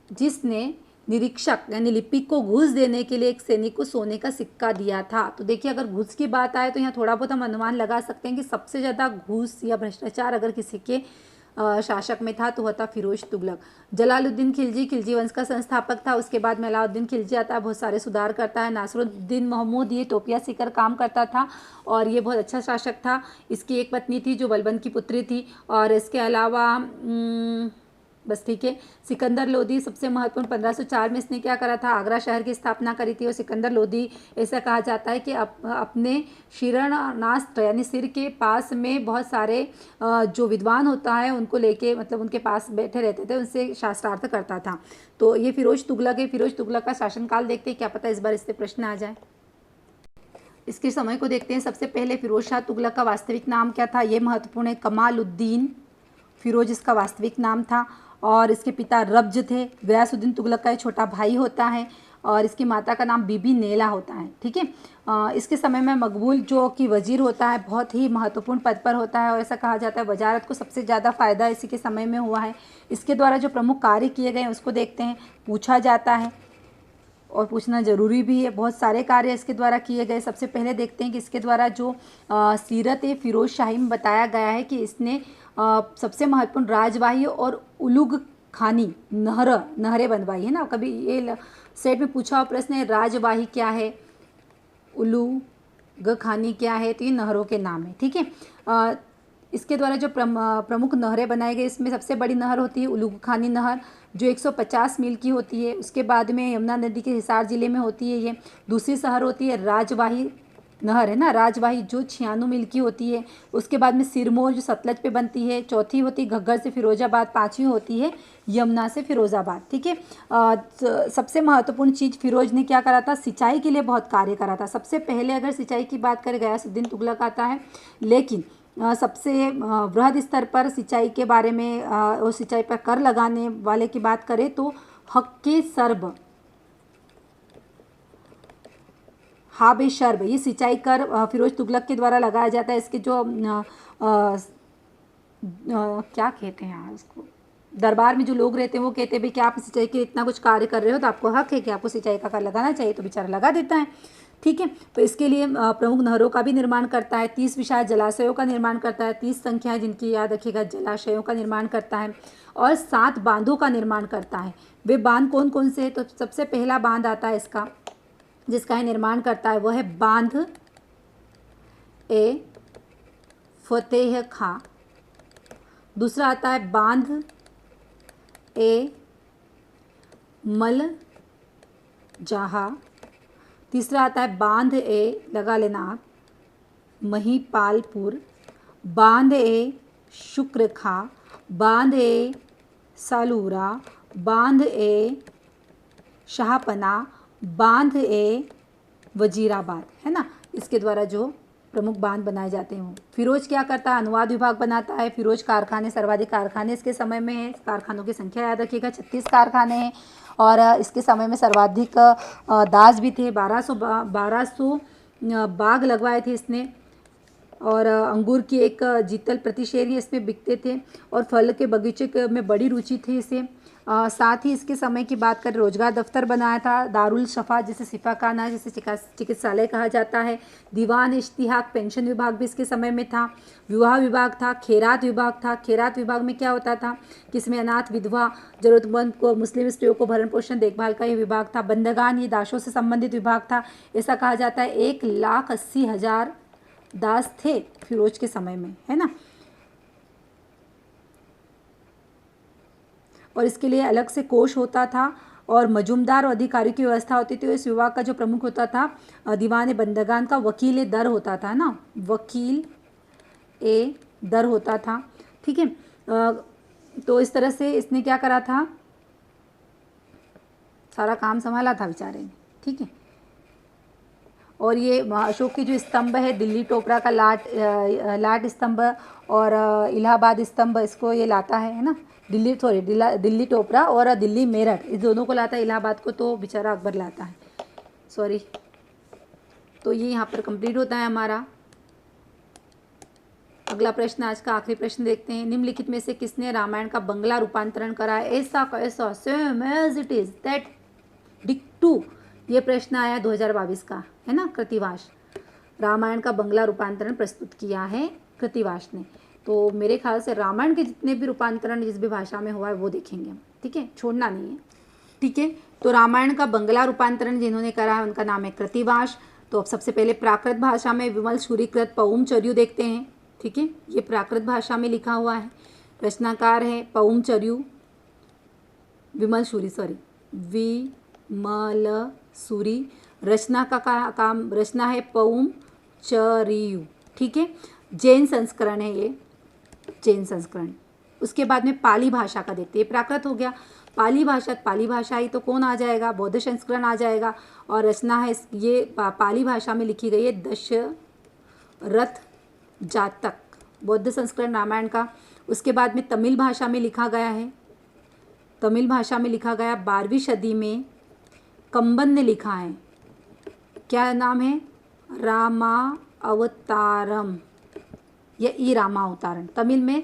जिसने निरीक्षक यानी लिपिक को घूस देने के लिए एक सैनिक को सोने का सिक्का दिया था? तो देखिए, अगर घूस की बात आए तो यहाँ थोड़ा बहुत हम अनुमान लगा सकते हैं कि सबसे ज़्यादा घूस या भ्रष्टाचार अगर किसी के शासक में था तो वह था फिरोज तुगलक। जलालुद्दीन खिलजी वंश का संस्थापक था। उसके बाद में अलाउद्दीन खिलजी आता है, बहुत सारे सुधार करता है। नासरुद्दीन महमूद ये टोपिया सीकर काम करता था, और ये बहुत अच्छा शासक था। इसकी एक पत्नी थी जो बलबन की पुत्री थी, और इसके अलावा बस, ठीक है। सिकंदर लोदी सबसे महत्वपूर्ण, 1504 में इसने क्या करा था, आगरा शहर की स्थापना करी थी। और सिकंदर लोदी ऐसा कहा जाता है कि अपने शिरनास्त्र यानी सिर के पास में बहुत सारे जो विद्वान होता है उनको लेके, मतलब उनके पास बैठे रहते थे, उनसे शास्त्रार्थ करता था। तो ये फिरोज तुगलक है। फिरोज तुगलक का शासनकाल देखते हैं, क्या पता इस बार इससे प्रश्न आ जाए। इसके समय को देखते हैं। सबसे पहले फिरोज शाह तुगलक का वास्तविक नाम क्या था, ये महत्वपूर्ण है। कमालुद्दीन फिरोज इसका वास्तविक नाम था। और इसके पिता रब्ज थे। गयासुद्दीन तुगलक का एक छोटा भाई होता है और इसकी माता का नाम बीबी नेला होता है, ठीक है। इसके समय में मकबूल जो कि वजीर होता है बहुत ही महत्वपूर्ण पद पर होता है और ऐसा कहा जाता है वजारत को सबसे ज़्यादा फ़ायदा इसी के समय में हुआ है। इसके द्वारा जो प्रमुख कार्य किए गए हैं उसको देखते हैं, पूछा जाता है और पूछना ज़रूरी भी है। बहुत सारे कार्य इसके द्वारा किए गए। सबसे पहले देखते हैं कि इसके द्वारा जो सीरत फिरोज शाही में बताया गया है कि इसने सबसे महत्वपूर्ण राजवाही और उलुग खानी नहरें बनवाई है ना। कभी ये सेट में पूछा हुआ प्रश्न है, राजवाही क्या है, उलुग खानी क्या है, तो ये नहरों के नाम है, ठीक है। इसके द्वारा जो प्रमुख नहरें बनाई गई, इसमें सबसे बड़ी नहर होती है उलुग खानी नहर जो 150 मील की होती है। उसके बाद में यमुना नदी के हिसार ज़िले में होती है ये। दूसरी शहर होती है राजवाही नहर है ना, राजवाही जो 96 मील की होती है। उसके बाद में सिरमौर जो सतलज पे बनती है। चौथी होती है घग्गर से फिरोजाबाद। पाँचवीं होती है यमुना से फिरोजाबाद, ठीक है। सबसे महत्वपूर्ण चीज़ फिरोज ने क्या करा था, सिंचाई के लिए बहुत कार्य करा था। सबसे पहले अगर सिंचाई की बात करें गयासुद्दीन तुगलक आता है, लेकिन सबसे वृहद स्तर पर सिंचाई के बारे में और सिंचाई पर कर लगाने वाले की बात करें तो हक्के सर्ब हाबे शर्ब, ये सिंचाई कर फिरोज तुगलक के द्वारा लगाया जाता है। इसके जो क्या कहते हैं यार इसको, दरबार में जो लोग रहते हैं वो कहते हैं भाई कि आप सिंचाई के इतना कुछ कार्य कर रहे हो तो आपको हक है कि आपको सिंचाई का कर लगाना चाहिए, तो बेचारा लगा देता है, ठीक है। तो इसके लिए प्रमुख नहरों का भी निर्माण करता है। 30 विशाल जलाशयों का निर्माण करता है। 30 संख्या है जिनकी याद रखिएगा, जलाशयों का निर्माण करता है। और 7 बांधों का निर्माण करता है। वे बांध कौन कौन से हैं, तो सबसे पहला बांध आता है इसका जिसका है निर्माण करता है वो है बांध ए फतेह खां। दूसरा आता है बांध ए मल जहा। तीसरा आता है बांध ए, लगा लेना आप, महिपालपुर। बांध ए शुक्र खां। बांध ए सालूरा। बांध ए शाहपना। बांध ए वजीराबाद, है ना। इसके द्वारा जो प्रमुख बांध बनाए जाते हैं। फिरोज क्या करता है, अनुवाद विभाग बनाता है। फिरोज कारखाने, सर्वाधिक कारखाने इसके समय में है। कारखानों की संख्या याद रखिएगा, 36 कारखाने हैं। और इसके समय में सर्वाधिक दास भी थे। 1200 बाग लगवाए थे इसने। और अंगूर की एक जीतल प्रतिशेरी इसमें बिकते थे। और फल के बगीचे में बड़ी रुचि थी इसे। साथ ही इसके समय की बात करें, रोजगार दफ्तर बनाया था। दारुल शफा जिसे सिफा खाना है, जिसे चिकित्सालय कहा जाता है। दीवान इश्तिहाक पेंशन विभाग भी इसके समय में था। विवाह विभाग था। खैरात विभाग था। खैरात विभाग में क्या होता था कि इसमें अनाथ विधवा जरूरतमंद को, मुस्लिम स्त्रियों को भरण पोषण देखभाल का ये विभाग था। बंदगान, ये दासों से संबंधित विभाग था। ऐसा कहा जाता है 1,80,000 दास थे फिरोज के समय में, है ना। और इसके लिए अलग से कोष होता था और मजूमदार और अधिकारियों की व्यवस्था होती थी। इस विभाग का जो प्रमुख होता था दीवान बंदगान का वकील ए दर होता था ना, वकील ए दर होता था, ठीक है। तो इस तरह से इसने क्या करा था, सारा काम संभाला था बेचारे ने, ठीक है। और ये अशोक की जो स्तंभ है, दिल्ली टोपरा का लाट स्तंभ और इलाहाबाद स्तंभ, इसको ये लाता है ना। दिल्ली टोपरा और दिल्ली मेरठ, इस दोनों को लाता है। इलाहाबाद को तो बेचारा अकबर लाता है, सॉरी। तो ये यहाँ पर कंप्लीट होता है हमारा। अगला प्रश्न, आज का आखिरी प्रश्न देखते हैं। निम्नलिखित में से किसने रामायण का बंगला रूपांतरण करा है? ऐसा कैसा, same as it is, that डिक्टू। ये प्रश्न आया 2022 का, है ना। कृतिवास, रामायण का बंगला रूपांतरण प्रस्तुत किया है कृतिवास ने। तो मेरे ख्याल से रामायण के जितने भी रूपांतरण जिस भी भाषा में हुआ है वो देखेंगे हम, ठीक है, छोड़ना नहीं है, ठीक है। तो रामायण का बंगला रूपांतरण जिन्होंने करा है उनका नाम है कृतिवास। तो अब सबसे पहले प्राकृत भाषा में विमल सूरीकृत पउम चर्यू देखते हैं, ठीक है। ये प्राकृत भाषा में लिखा हुआ है। रचनाकार है पउम चर्यू। विमल सूरी, सॉरी, विमल सूरी। रचना का काम, रचना है पौम चरियु, ठीक है। जैन संस्करण है ये, जैन संस्करण। उसके बाद में पाली भाषा का देखते हैं, प्राकृत हो गया। पाली भाषा ही तो कौन आ जाएगा, बौद्ध संस्करण आ जाएगा। और रचना है ये पाली भाषा में लिखी गई है दशरथ जातक, बौद्ध संस्करण रामायण का। उसके बाद में तमिल भाषा में लिखा गया है, तमिल भाषा में लिखा गया 12वीं सदी में कंबन ने लिखा है। क्या नाम है, रामा अवतारम या ई रामा अवतारम, तमिल में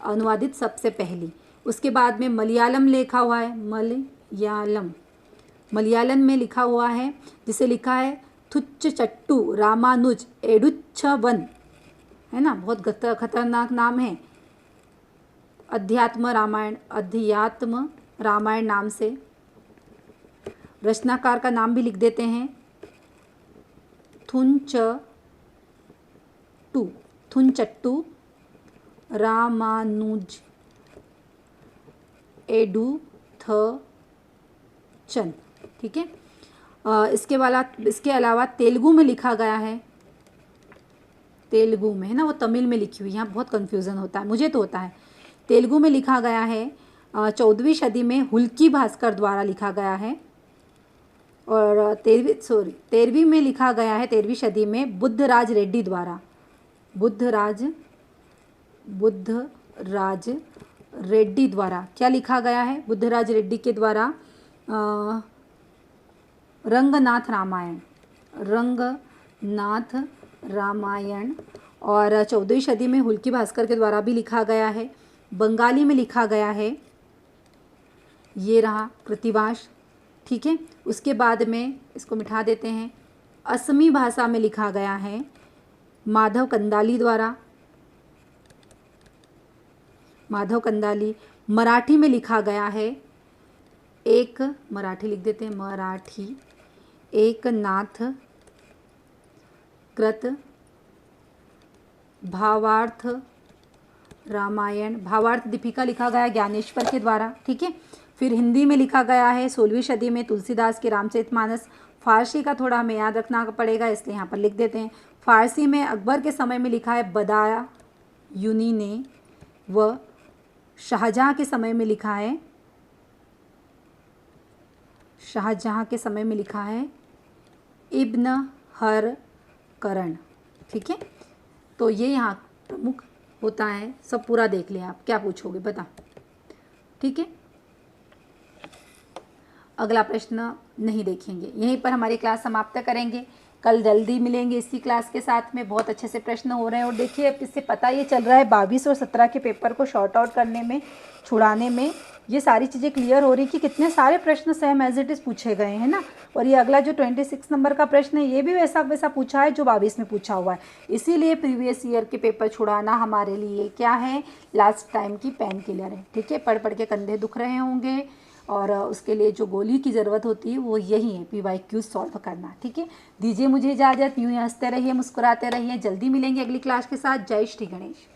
अनुवादित सबसे पहली। उसके बाद में मलयालम लिखा हुआ है, मलयालम में लिखा हुआ है, जिसे लिखा है थुच्चट्टू रामानुज एडुच्चवन, है ना, बहुत खतरनाक नाम है। अध्यात्म रामायण नाम से। रचनाकार का नाम भी लिख देते हैं, थुंचट्टू रामानुज एडुथचन, ठीक है। इसके अलावा तेलुगु में लिखा गया है, तेलुगु में, है ना, वो तमिल में लिखी हुई, यहाँ बहुत कन्फ्यूज़न होता है, मुझे तो होता है। तेलुगु में लिखा गया है 14वीं सदी में हुल्की भास्कर द्वारा लिखा गया है। और 13वीं में लिखा गया है 13वीं सदी में बुद्धराज रेड्डी द्वारा, बुद्धराज रेड्डी द्वारा क्या लिखा गया है, बुद्धराज रेड्डी के द्वारा रंगनाथ रामायण। और 14वीं सदी में हुल्की भास्कर के द्वारा भी लिखा गया है। बंगाली में लिखा गया है, ये रहा कृतिवास, ठीक है। उसके बाद में इसको मिटा देते हैं, असमी भाषा में लिखा गया है माधव कंदाली द्वारा, माधव कंदाली। मराठी में लिखा गया है एक, मराठी लिख देते हैं, मराठी एकनाथ कृत भावार्थ रामायण, भावार्थ दीपिका लिखा गया ज्ञानेश्वर के द्वारा, ठीक है। फिर हिंदी में लिखा गया है 16वीं सदी में तुलसीदास के रामचरितमानस। फारसी का थोड़ा हमें याद रखना पड़ेगा, इसलिए यहाँ पर लिख देते हैं। फारसी में अकबर के समय में लिखा है बदायूनी ने, व शाहजहाँ के समय में लिखा है, शाहजहाँ के समय में लिखा है इब्न हर करण, ठीक है। तो ये यहाँ प्रमुख होता है, सब पूरा देख लें आप, क्या पूछोगे बता, ठीक है। अगला प्रश्न नहीं देखेंगे, यहीं पर हमारी क्लास समाप्त करेंगे। कल जल्दी मिलेंगे इसी क्लास के साथ में, बहुत अच्छे से प्रश्न हो रहे हैं। और देखिए अब इससे पता ये चल रहा है 22 और 17 के पेपर को शॉर्ट आउट करने में, छुड़ाने में, ये सारी चीज़ें क्लियर हो रही कि कितने सारे प्रश्न सेम एज इट इज़ पूछे गए हैं ना। और ये अगला जो 26 नंबर का प्रश्न है, ये भी वैसा पूछा है जो 22 में पूछा हुआ है। इसीलिए प्रीवियस ईयर के पेपर छुड़ाना हमारे लिए क्या है, लास्ट टाइम की पेन किलर है, ठीक है। पढ़ के कंधे दुख रहे होंगे, और उसके लिए जो गोली की ज़रूरत होती है वो यही है, PYQ सॉल्व करना, ठीक है। दीजिए मुझे इजाज़त, यूँ ही हंसते रहिए, मुस्कुराते रहिए। जल्दी मिलेंगे अगली क्लास के साथ। जय श्री गणेश।